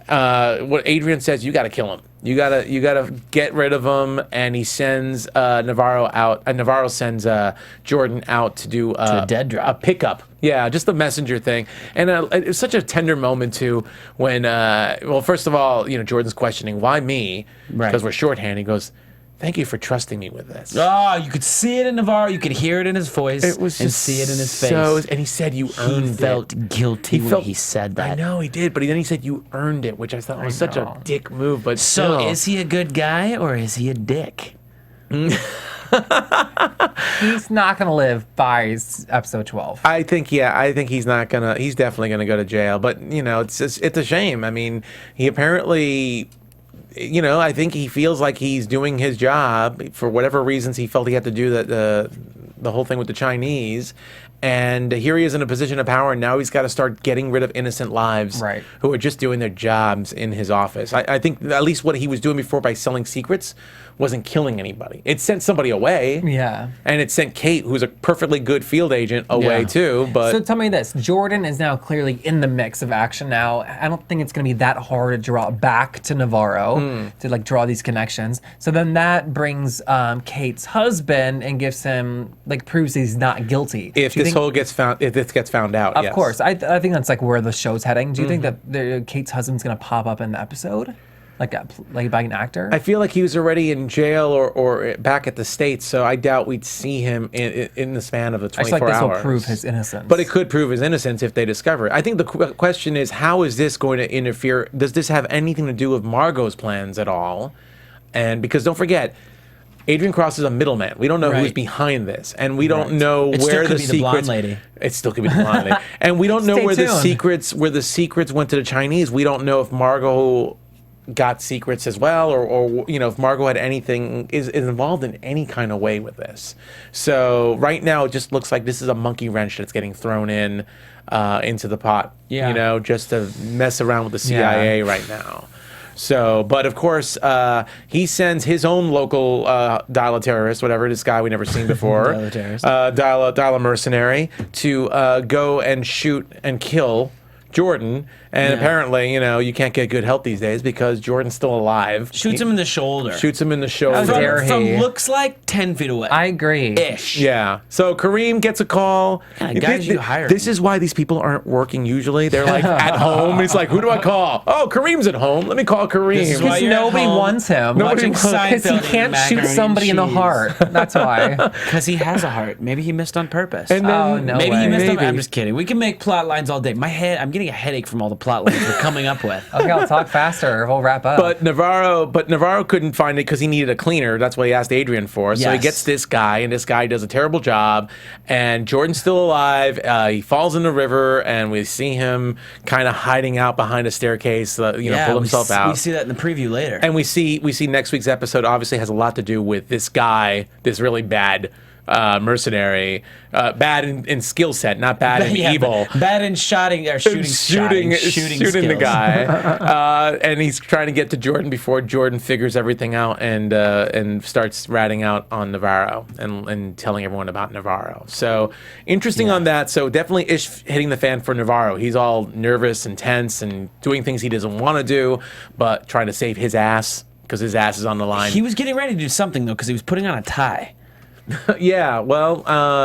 what Adrian says, you got to kill him. You gotta get rid of him, and he sends Navarro out. Navarro sends Jordan out to do a dead drop, a pickup. Yeah, just a messenger thing, and it was such a tender moment too. When first of all, Jordan's questioning why me because we're shorthand. He goes, "Thank you for trusting me with this." Oh, you could see it in Navarro. You could hear it in his voice. It was and just see it in his face. And he said, "You earned it." He felt guilty when he said that. I know he did, but then he said, "You earned it," which I thought was such a dick move. But so, still. is he a good guy or is he a dick? He's not gonna live by episode 12. I think he's not gonna. He's definitely gonna go to jail. But it's a shame. I mean, he apparently. I think he feels like he's doing his job for whatever reasons he felt he had to do the whole thing with the Chinese. And here he is in a position of power, and now he's got to start getting rid of innocent lives who are just doing their jobs in his office. I think at least what he was doing before by selling secrets wasn't killing anybody. It sent somebody away. Yeah. And it sent Kate, who's a perfectly good field agent, away too. But so tell me this, Jordan is now clearly in the mix of action now. I don't think it's going to be that hard to draw back to Navarro to draw these connections. So then that brings Kate's husband and gives him proves he's not guilty. If this gets found out, of course. I think that's where the show's heading. Do you think that Kate's husband's going to pop up in the episode? Like by an actor? I feel like he was already in jail or back at the States, so I doubt we'd see him in the span of the 24 hours. I feel like this will prove his innocence. But it could prove his innocence if they discover it. I think the question is, how is this going to interfere? Does this have anything to do with Margot's plans at all? And because don't forget, Adrian Cross is a middleman. We don't know who's behind this, and we don't know where the secrets. The blonde lady. It still could be the blonde lady, and we don't know where the secrets went to the Chinese. We don't know if Margot got secrets as well, or if Margot had anything is involved in any kind of way with this. So right now it just looks like this is a monkey wrench that's getting thrown into the pot. Yeah. Just to mess around with the CIA right now. So, but of course, he sends his own local dial-a-terrorist, whatever, this guy we never seen before, dial-a mercenary, to go and shoot and kill Jordan. And apparently, you can't get good help these days because Jordan's still alive. Shoots him in the shoulder. How dare he? From looks like 10 feet away. I agree. Ish. Yeah. So Kareem gets a call. Yeah, guys you hired. This is why these people aren't working usually. They're at home. It's like, who do I call? Oh, Kareem's at home. Let me call Kareem. Because nobody wants him. Because he can't shoot somebody in the heart. That's why. Because he has a heart. Maybe he missed on purpose. And then, maybe he missed on purpose. I'm just kidding. We can make plot lines all day. I'm getting a headache from all the plot lines we're coming up with. Okay, I'll talk faster. We'll wrap up. But Navarro couldn't find it because he needed a cleaner. That's what he asked Adrian for. So he gets this guy, and this guy does a terrible job. And Jordan's still alive. He falls in the river, and we see him kind of hiding out behind a staircase. Pull himself out. We see that in the preview later. And we see next week's episode obviously has a lot to do with this guy, this really bad mercenary, bad in skill set, not bad in evil. Bad in shooting the guy. And he's trying to get to Jordan before Jordan figures everything out and starts ratting out on Navarro and telling everyone about Navarro. So interesting on that. So definitely ish hitting the fan for Navarro. He's all nervous and tense and doing things he doesn't want to do, but trying to save his ass because his ass is on the line. He was getting ready to do something though because he was putting on a tie. Yeah, well,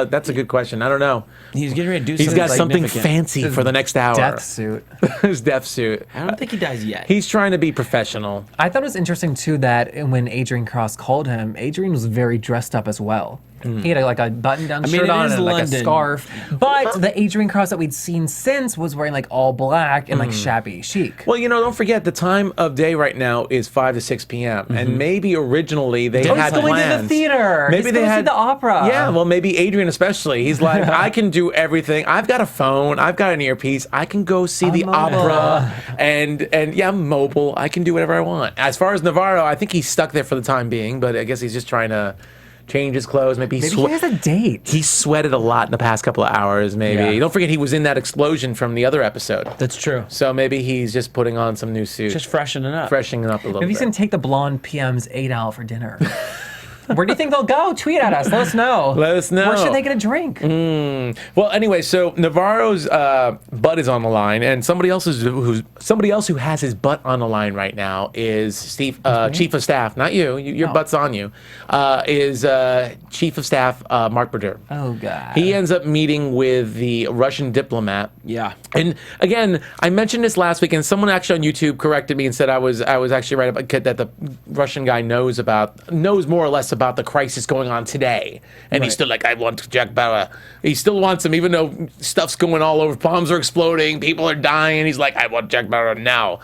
that's a good question. I don't know. He's getting ready to do He's something got something significant. fancy for the next hour. Death suit. His death suit. I don't think he dies yet. He's trying to be professional. I thought it was interesting, too, that when Adrian Cross called him, Adrian was very dressed up as well. He had like a button-down shirt it on is and like a London. scarf. But the Adrian Cross that we'd seen since was wearing like all black and like shabby chic. Well, don't forget the time of day right now is 5 to 6 p.m. And maybe originally they Oh, had he's going plans. to the theater. Maybe he's they going to see had the opera. Yeah, well, maybe Adrian especially. He's like, I can do everything. I've got a phone. I've got an earpiece. I can go see the mobile. opera. And yeah, I'm mobile. I can do whatever I want. As far as Navarro, I think he's stuck there for the time being. But I guess he's just trying to change his clothes. Maybe Maybe he has a date. he sweated a lot in the past couple of hours. Maybe Yeah. don't forget he was in that explosion from the other episode. That's true. So maybe he's just putting on some new suit, Just freshening up. freshening up a little Maybe he's bit. going to take the blonde PM's 8 out for dinner. Where do you think they'll go? Tweet at us. Let us know. Let us know. Where should they get a drink? Well, anyway, so Navarro's butt is on the line, and somebody else who has his butt on the line right now is Steve, Chief of Staff. Not you. Your butt's on you. Is Chief of Staff Mark Brodeur. Oh, God. He ends up meeting with the Russian diplomat. Yeah. And again, I mentioned this last week, and someone actually on YouTube corrected me and said I was actually right about that the Russian guy knows more or less about the crisis going on today, and he's still like, I want Jack Bauer. He still wants him, even though stuff's going all over, bombs are exploding, people are dying. He's like, I want Jack Bauer now.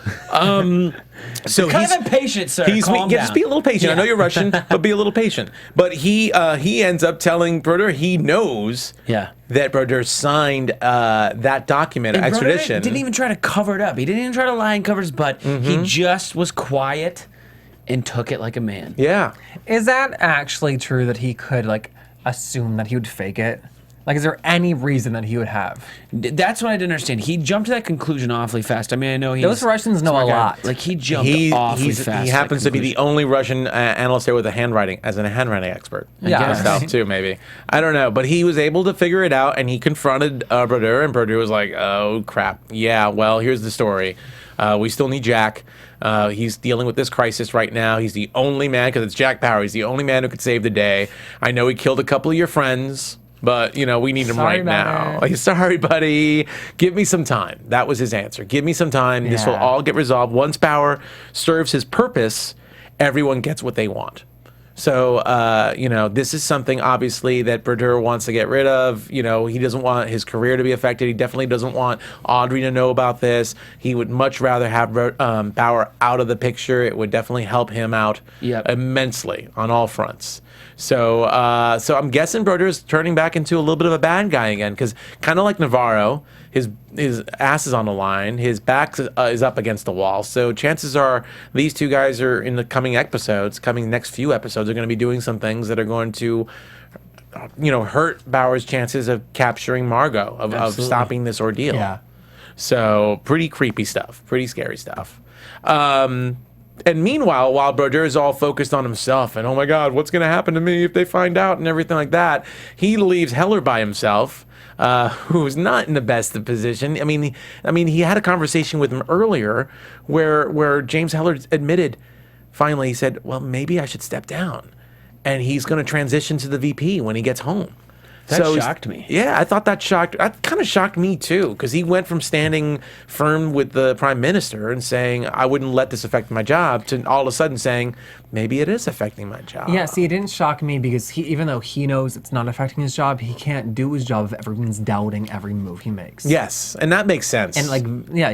So Kind of impatient, sir. Calm just down. be a little patient. I know you're Russian, but be a little patient. But he ends up telling Brodeur he knows Yeah. that Brodeur signed that document, And Brodeur extradition. didn't even try to cover it up. He didn't even try to lie and cover his butt. He just was quiet and took it like a man. Yeah. Is that actually true that he could, like, assume that he would fake it? Like, is there any reason that he would have? That's what I didn't understand. He jumped to that conclusion awfully fast. I mean, I know he's Those Russians know a smart guy. lot. Like, he jumped awfully fast. He happens to be the only Russian analyst there with a handwriting expert. Yeah. Himself too, maybe. I don't know, but he was able to figure it out, and he confronted Brodeur, and Brodeur was like, "Oh crap, yeah. Well, here's the story. We still need Jack. He's dealing with this crisis right now. He's the only man, because it's Jack Bauer. He's the only man who could save the day. I know he killed a couple of your friends." But, we need him Sorry right about now. it. Like, sorry, buddy. Give me some time. That was his answer. Give me some time. This will Yeah. all get resolved. Once Bauer serves his purpose, everyone gets what they want. So, this is something, obviously, that Brodeur wants to get rid of. He doesn't want his career to be affected. He definitely doesn't want Audrey to know about this. He would much rather have Bauer out of the picture. It would definitely help him out immensely on all fronts. So I'm guessing Brodeur's turning back into a little bit of a bad guy again, because kind of like Navarro, his ass is on the line, his back is up against the wall. So chances are these two guys are in the coming next few episodes, are going to be doing some things that are going to, hurt Bauer's chances of capturing Margot, of stopping this ordeal. Yeah. So pretty creepy stuff, pretty scary stuff. And meanwhile, while Brodeur is all focused on himself and, oh my God, what's going to happen to me if they find out and everything like that, he leaves Heller by himself, who's not in the best of position. I mean, he had a conversation with him earlier where James Heller admitted, finally, he said, well, maybe I should step down. And he's going to transition to the VP when he gets home. That shocked me. Yeah, I thought that kind of shocked me too, because he went from standing firm with the prime minister and saying, I wouldn't let this affect my job, to all of a sudden saying, maybe it is affecting my job. Yeah, see, it didn't shock me because even though he knows it's not affecting his job, he can't do his job if everyone's doubting every move he makes. Yes, and that makes sense. And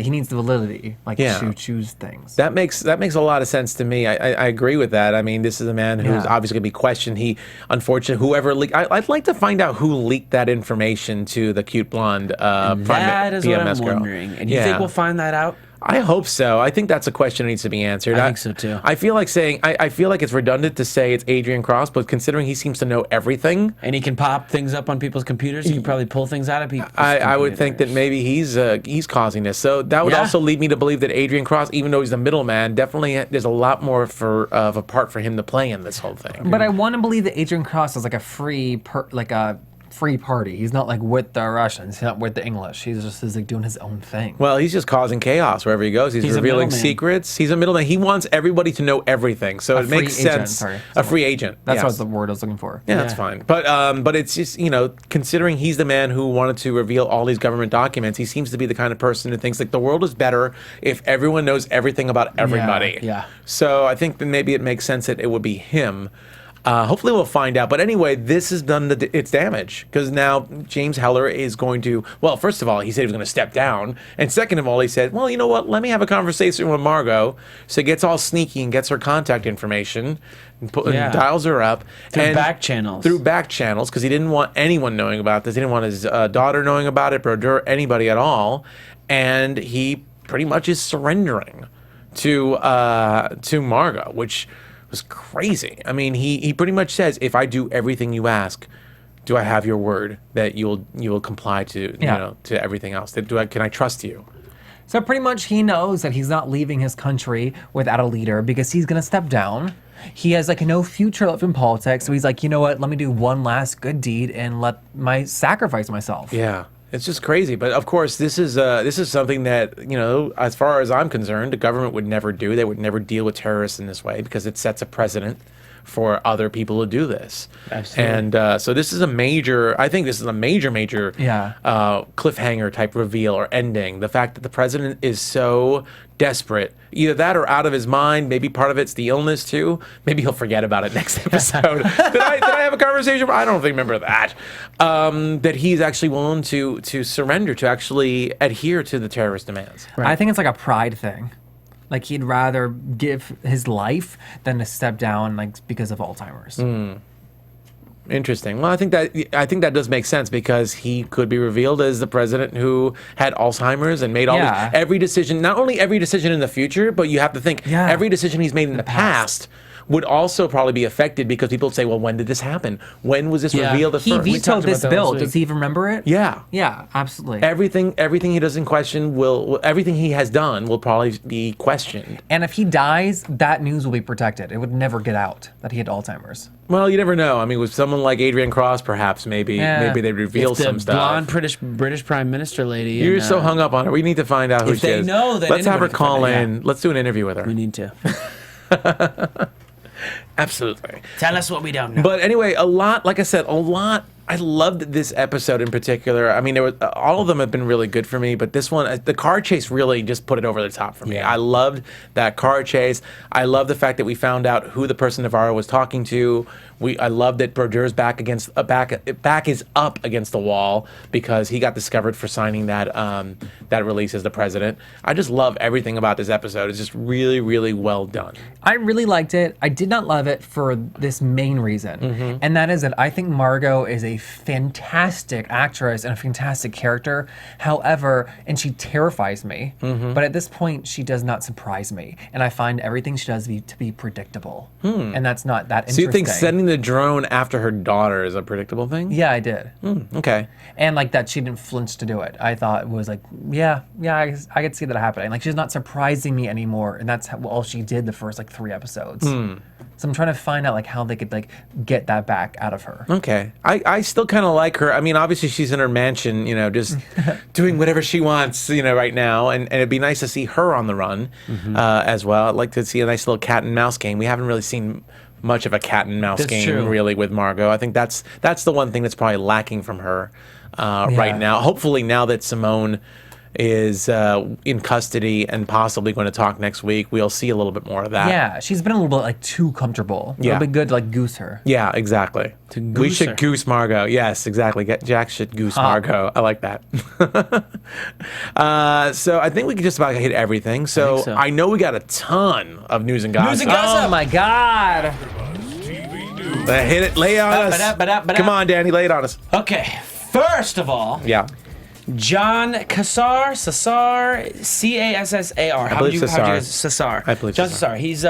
he needs the validity, to choose things. That makes a lot of sense to me. I agree with that. I mean, this is a man who's obviously going to be questioned. He, unfortunately, whoever leaked, I'd like to find out who leaked that information to the cute blonde That is what I'm PMS girl. wondering. And you think we'll find that out? I hope so. I think that's a question that needs to be answered. I think so too. I feel like I feel like it's redundant to say it's Adrian Cross, but considering he seems to know everything, And he can pop things up on people's computers. He can probably pull things out of people's I would think that computers. maybe he's causing this. So that would Yeah. also lead me to believe that Adrian Cross, even though he's the middleman, definitely there's a lot more of a part for him to play in this whole thing. But I want to believe that Adrian Cross is like a free party. He's not like with the Russians. He's not with the English. He's just like doing his own thing. Well, he's just causing chaos wherever he goes. He's a revealing middleman. secrets. He's a middleman. He wants everybody to know everything. So it free makes agent, sense. sorry. A free agent. That's yes. what the word I was looking for. Yeah, that's fine. But it's just, considering he's the man who wanted to reveal all these government documents, he seems to be the kind of person who thinks like the world is better if everyone knows everything about everybody. yeah. So I think that maybe it makes sense that it would be him. Hopefully we'll find out. But anyway, this has done its damage because now James Heller is going to, well, first of all, he said he was going to step down. And second of all, he said, well, you know what? Let me have a conversation with Margot. So he gets all sneaky and gets her contact information and dials her up. Through back channels. Through back channels because he didn't want anyone knowing about this. He didn't want his daughter knowing about it, or anybody at all. And he pretty much is surrendering to Margot, which was crazy. I mean, he pretty much says, if I do everything you ask, do I have your word that you will comply to to everything else? Can I trust you? So pretty much he knows that he's not leaving his country without a leader because he's going to step down. He has like no future left in politics. So he's like, you know what? Let me do one last good deed and sacrifice myself. Yeah. It's just crazy, but of course, this is something that, as far as I'm concerned, the government would never do. They would never deal with terrorists in this way because it sets a precedent for other people to do this. Absolutely. And so this is a major cliffhanger type reveal or ending. The fact that the president is so desperate, either that or out of his mind. Maybe part of it's the illness too. Maybe he'll forget about it next episode. Did I have a conversation? I don't remember that. That he's actually willing to surrender, to actually adhere to the terrorist demands. Right. I think it's like a pride thing. Like he'd rather give his life than to step down, like because of Alzheimer's. Interesting. Well, I think that does make sense because he could be revealed as the president who had Alzheimer's and made every decision. Not only every decision in the future, but you have to think every decision he's made in the past would also probably be affected because people would say, well, when did this happen? When was this revealed at he first? He vetoed this bill. Does he even remember it? Yeah. Yeah, absolutely. Everything he doesn't question everything he has done will probably be questioned. And if he dies, that news will be protected. It would never get out that he had Alzheimer's. Well, you never know. I mean, with someone like Adrienne Cross, perhaps maybe they'd reveal some stuff. Blonde British Prime Minister lady. You're so hung up on her. We need to find out who she is. If they know, then let's have her call in. Let's do an interview with her. We need to. Absolutely. Tell us what we don't know. But anyway, like I said, I loved this episode in particular. I mean, all of them have been really good for me, but this one, the car chase really just put it over the top for me. I loved that car chase. I love the fact that we found out who the person Navarro was talking to. I love that Brodeurs back is up against the wall because he got discovered for signing that release as the president. I just love everything about this episode. It's just really, really well done. I really liked it. I did not love it for this main reason, and that is that I think Margot is a fantastic actress and a fantastic character. However, and she terrifies me, but at this point, she does not surprise me, and I find everything she does to be predictable, and that's not that interesting. So you think sending the drone after her daughter is a predictable thing? Yeah, I did. Okay. And like that she didn't flinch to do it. I thought it was like, I could see that happening. Like she's not surprising me anymore, and that's all she did the first like 3 episodes. So I'm trying to find out like how they could like get that back out of her. Okay. I still kind of like her. I mean, obviously she's in her mansion, just doing whatever she wants, right now. And it'd be nice to see her on the run as well. I'd like to see a nice little cat and mouse game. We haven't really seen much of a cat and mouse game really with Margot. I think that's the one thing that's probably lacking from her right now. Hopefully now that Simone is in custody and possibly going to talk next week, we'll see a little bit more of that. Yeah, she's been a little bit like too comfortable. Yeah. It'll be good to like goose her. Yeah, exactly. We should goose Margot. Yes, exactly. Jack should goose Margot. I like that. So I think we can just about hit everything. So I know we got a ton of news and gossip. News and gossip. Oh my God. Hit it. Lay it on us. Come on, Danny. Lay it on us. Okay. First of all, John Cassar, Cassar. I believe Cassar. Cassar. I believe John Cassar. He's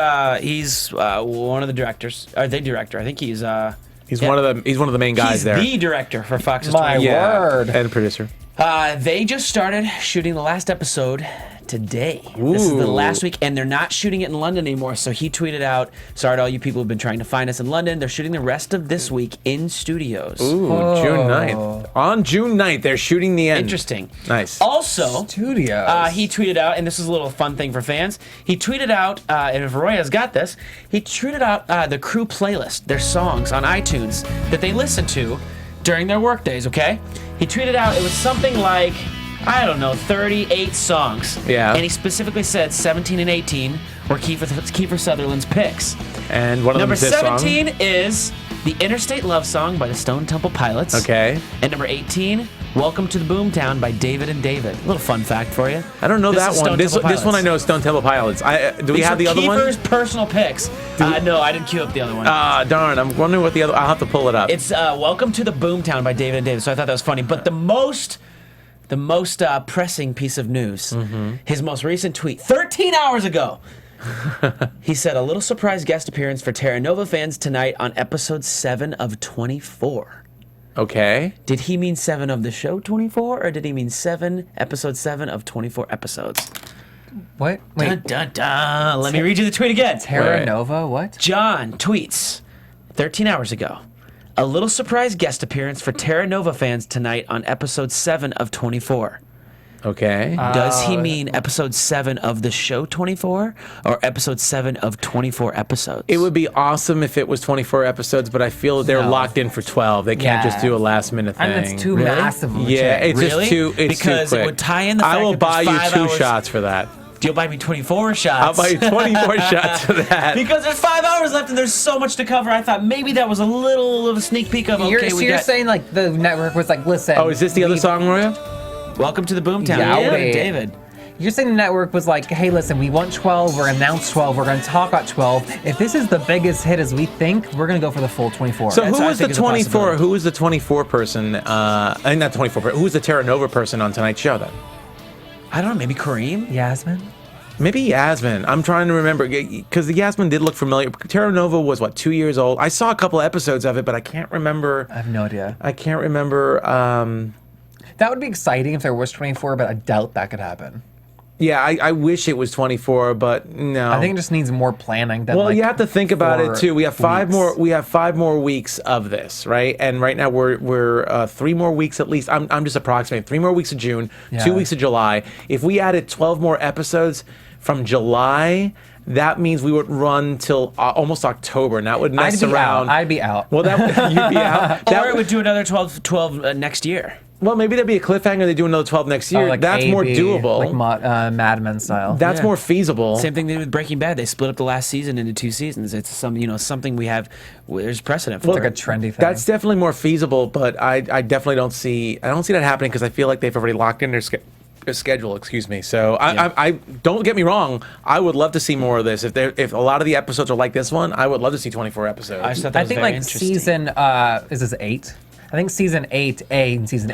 one of the directors, or the director. I think he's one of the main guys there. He's the director for Fox's My 20. word. And producer. They just started shooting the last episode today. This is the last week, and they're not shooting it in London anymore. So he tweeted out, sorry to all you people who've been trying to find us in London. They're shooting the rest of this week in studios. June 9th. On June 9th, they're shooting the end. Interesting. Nice. Studios. Also, he tweeted out, and this is a little fun thing for fans. He tweeted out, and if Roya's got this, he tweeted out the crew playlist, their songs on iTunes that they listen to during their work days, okay? He tweeted out, it was something like, I don't know, 38 songs. Yeah. And he specifically said 17 and 18 were Kiefer Sutherland's picks. And one of them Number is this song. 17 is the Interstate Love Song by the Stone Temple Pilots. Okay. And number 18, Welcome to the Boomtown by David and David. A little fun fact for you. I don't know This that is one. Stone This Temple one I Pilots. know is Stone Temple Pilots. Do we These have were the other one? Kiefer's personal picks. No, I didn't queue up the other one. Darn. I'm wondering what the other. I'll have to pull it up. It's Welcome to the Boomtown by David and David. So I thought that was funny. But the most pressing piece of news, his most recent tweet, 13 hours ago. He said, a little surprise guest appearance for Terra Nova fans tonight on episode 7 of 24. Okay. Did he mean 7 of the show 24, or did he mean episode 7 of 24 episodes? What? Wait. Dun, dun, dun. Let me read you the tweet again. Terra Right. Nova? What? John tweets 13 hours ago. A little surprise guest appearance for Terra Nova fans tonight on episode 7 of 24. Okay. Does he mean episode 7 of the show 24 or episode 7 of 24 episodes? It would be awesome if it was 24 episodes, but I feel they're No. locked in for 12. They can't just Yeah. do a last minute thing. And it's too Really? massive of a Yeah, change. it's Really? just too. It's Because too it quick. would tie in the I fact will that there's buy you 5 2 hours. shots for that. You'll buy me 24 shots. I'll buy you 24 shots for that. Because there's 5 hours left and there's so much to cover. I thought maybe that was a little of a sneak peek of, You're, okay, so we you're got... saying like the network was like, listen. Oh, is this the other song, Maria? Welcome to the Boomtown. Yeah, Yeah, wait. David. You're saying the network was like, hey, listen, we want 12, we're gonna announce 12, we're gonna talk about 12. If this is the biggest hit as we think, we're gonna go for the full 24. So That's- who I was the think it's a 24? possibility. Who was the 24 person? Not 24. Who was the Terra Nova person on tonight's show then? I don't know, maybe Kareem? Yasmin? Maybe Yasmin. I'm trying to remember because the Yasmin did look familiar. Terra Nova was what, 2 years old? I saw a couple episodes of it, but I can't remember. I have no idea. I can't remember. That would be exciting if there was 24, but I doubt that could happen. Yeah, I wish it was 24, but no. I think it just needs more planning than Well, like you have to think about it 4 too. We have 5 weeks. more. We have 5 more weeks of this, right? And right now we're 3 more weeks at least. I'm just approximating 3 more weeks of June, Yeah. 2 weeks of July. If we added 12 more episodes from July, that means we would run till almost October, and that would mess I'd be around. out. I'd be out. Well, that you'd be out. That Or it would do another 12 next year. Well, maybe that'd be a cliffhanger. They do another 12 next year. Oh, like That's more AB, doable. like Mad Men style. That's Yeah. more feasible. Same thing they did with Breaking Bad. They split up the last season into 2 seasons. It's something we have. There's precedent for. It's like a trendy thing. That's definitely more feasible, but I definitely don't see that happening because I feel like they've already locked in their schedule. Excuse me. So I don't get me wrong. I would love to see more of this. If a lot of the episodes are like this one, I would love to see 24 episodes. I just thought that I was think very like interesting. season is this 8? I think season 8A and season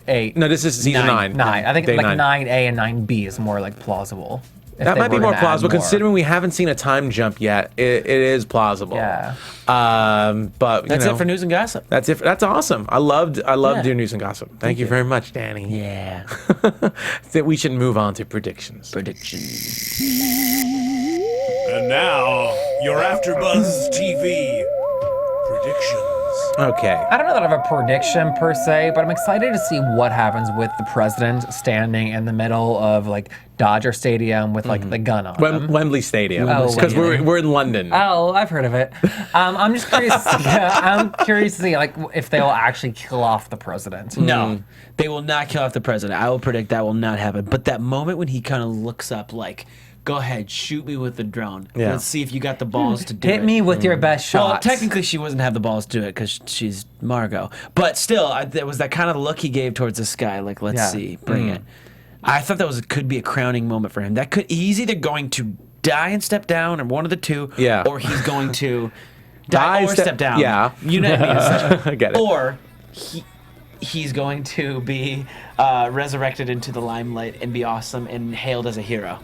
8. No, this is season 9. 9. I think Day like 9. 9A and 9B is more like plausible. If That they might be were more gonna add plausible more. considering we haven't seen a time jump yet. It is plausible. Yeah. But That's it for news and gossip. That's it. That's awesome. I loved Yeah. your news and gossip. Thank you very much, Danny. Yeah. That we should move on to predictions. Predictions. And now, your AfterBuzz TV predictions. Okay. I don't know that I have a prediction per se, but I'm excited to see what happens with the president standing in the middle of like Dodger Stadium with like the gun on him. Wembley Stadium. Oh, Because Wembley. we're in London. Oh, I've heard of it. I'm just curious. I'm curious to see like if they will actually kill off the president. No, they will not kill off the president. I will predict that will not happen. But that moment when he kind of looks up, like, go ahead, shoot me with the drone. Yeah. Let's see if you got the balls to do it. Hit me with your best shot. Well, technically, she wouldn't have the balls to do it because she's Margot. But still, there was that kind of look he gave towards the sky, like, let's Yeah. see, bring it. I thought that could be a crowning moment for him. He's either going to die and step down, or one of the two, Yeah. or he's going to die or step down. yeah. You know what I mean? Essentially. I get it. Or he's going to be resurrected into the limelight and be awesome and hailed as a hero.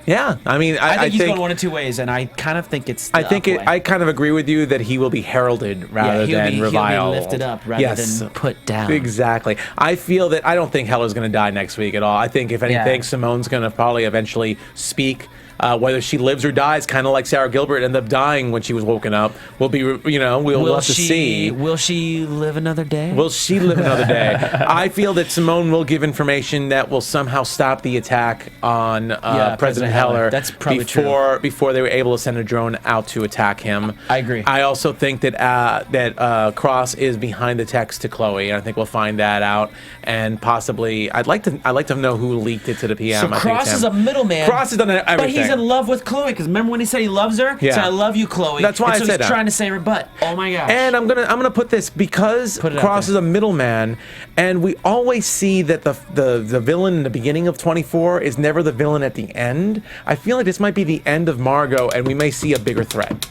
Yeah. I mean, I think I he's think going one of 2 ways, and I kind of think it's. I think up way. I kind of agree with you that he will be heralded rather than reviled. He'll be lifted up rather than put down. Exactly. I feel that I don't think Hella's going to die next week at all. I think if anything, Yeah. Simone's going to probably eventually speak. Whether she lives or dies, kind of like Sarah Gilbert ended up dying when she was woken up, we'll be, we'll have to see. Will she live another day? Will she live another day? I feel that Simone will give information that will somehow stop the attack on President Heller. That's probably true. Before they were able to send a drone out to attack him. I agree. I also think that Cross is behind the text to Chloe. I think we'll find that out, and possibly I'd like to know who leaked it to the PM. So I think Cross it's is him. a middleman. Cross has done everything. But he's in love with Chloe. Because remember when he said he loves her? Yeah. So I love you, Chloe. That's why and I so said he's that. trying to save her butt. Oh my gosh. And I'm gonna put this because Put it out Cross is there. a middleman, and we always see that the villain in the beginning of 24 is never the villain at the end. I feel like this might be the end of Margot, and we may see a bigger threat.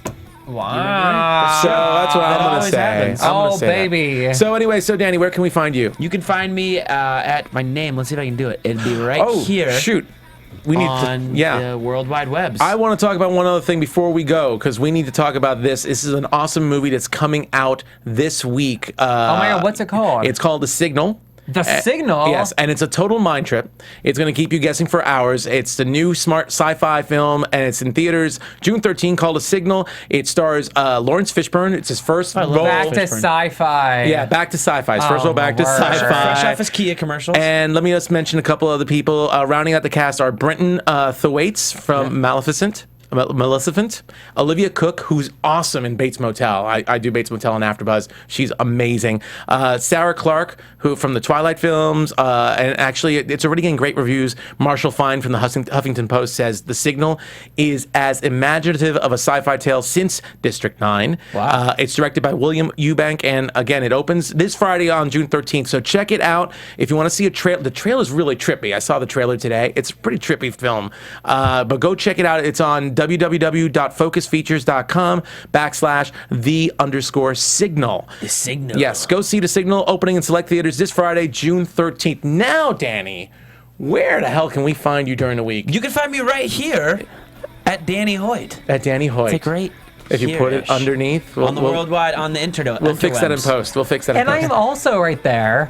Wow. So that's what I'm gonna always say. happens. I'm gonna Oh, say that. baby. So anyway, so Danny, where can we find you? You can find me at my name. Let's see if I can do it. It'll be right here. Shoot. We need on the World Wide Webs. I want to talk about one other thing before we go, because we need to talk about this. This is an awesome movie that's coming out this week. Oh my God, what's it called? It's called The Signal. The Signal? Yes, and it's a total mind trip. It's going to keep you guessing for hours. It's the new smart sci-fi film, and it's in theaters June 13, called The Signal. It stars Lawrence Fishburne. It's his first role. Back to sci-fi. Yeah, back to sci-fi. His first Oh, role back my to word. sci-fi. Fresh off his Kia commercials. And let me just mention a couple other people. Rounding out the cast are Brenton Thwaites from Maleficent. Olivia Cook, who's awesome in Bates Motel. I do Bates Motel and AfterBuzz. She's amazing. Sarah Clark, who from the Twilight films, and actually it's already getting great reviews. Marshall Fine from the Huffington Post says The Signal is as imaginative of a sci-fi tale since District 9. Wow. It's directed by William Eubank, and again, it opens this Friday on June 13th. So check it out if you want to see a trailer. The trailer is really trippy. I saw the trailer today. It's a pretty trippy film, but go check it out. It's on www.focusfeatures.com/the_signal. The Signal. Yes, go see The Signal opening in select theaters this Friday, June 13th. Now, Danny, where the hell can we find you during the week? You can find me right here at Danny Hoyt. At Danny Hoyt. It's a great. If you put it underneath, on the worldwide, on the internet. We'll fix that in post. We'll fix that in And I post. am also right there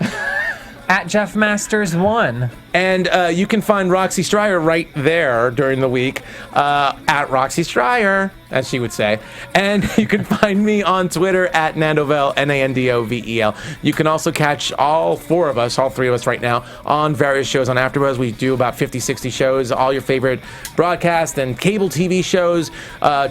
at Jeff Masters 1. And you can find Roxy Stryer right there during the week at Roxy Stryer, as she would say. And you can find me on Twitter at Nandovel, Nandovel. You can also catch all three of us right now on various shows on AfterBuzz. We do about 50, 60 shows, all your favorite broadcast and cable TV shows.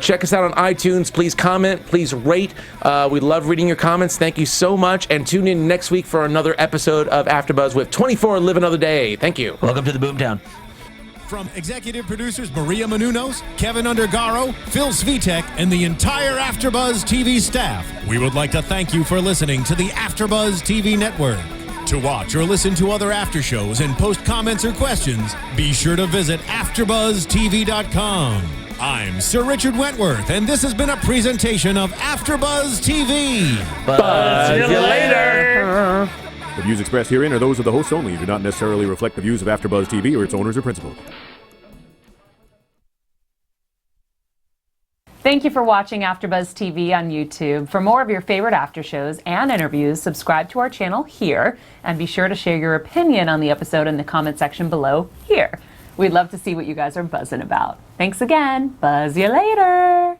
Check us out on iTunes. Please comment. Please rate. We love reading your comments. Thank you so much. And tune in next week for another episode of AfterBuzz with 24 Live Another Day. Thank you. Welcome to the Boomtown. From executive producers Maria Menounos, Kevin Undergaro, Phil Svitek, and the entire AfterBuzz TV staff, we would like to thank you for listening to the AfterBuzz TV network. To watch or listen to other after shows and post comments or questions, be sure to visit AfterBuzzTV.com. I'm Sir Richard Wentworth, and this has been a presentation of AfterBuzz TV. Buzz you later. The views expressed herein are those of the hosts only and do not necessarily reflect the views of AfterBuzz TV or its owners or principals. Thank you for watching AfterBuzz TV on YouTube. For more of your favorite after shows and interviews, subscribe to our channel here, and be sure to share your opinion on the episode in the comment section below here. We'd love to see what you guys are buzzing about. Thanks again. Buzz you later.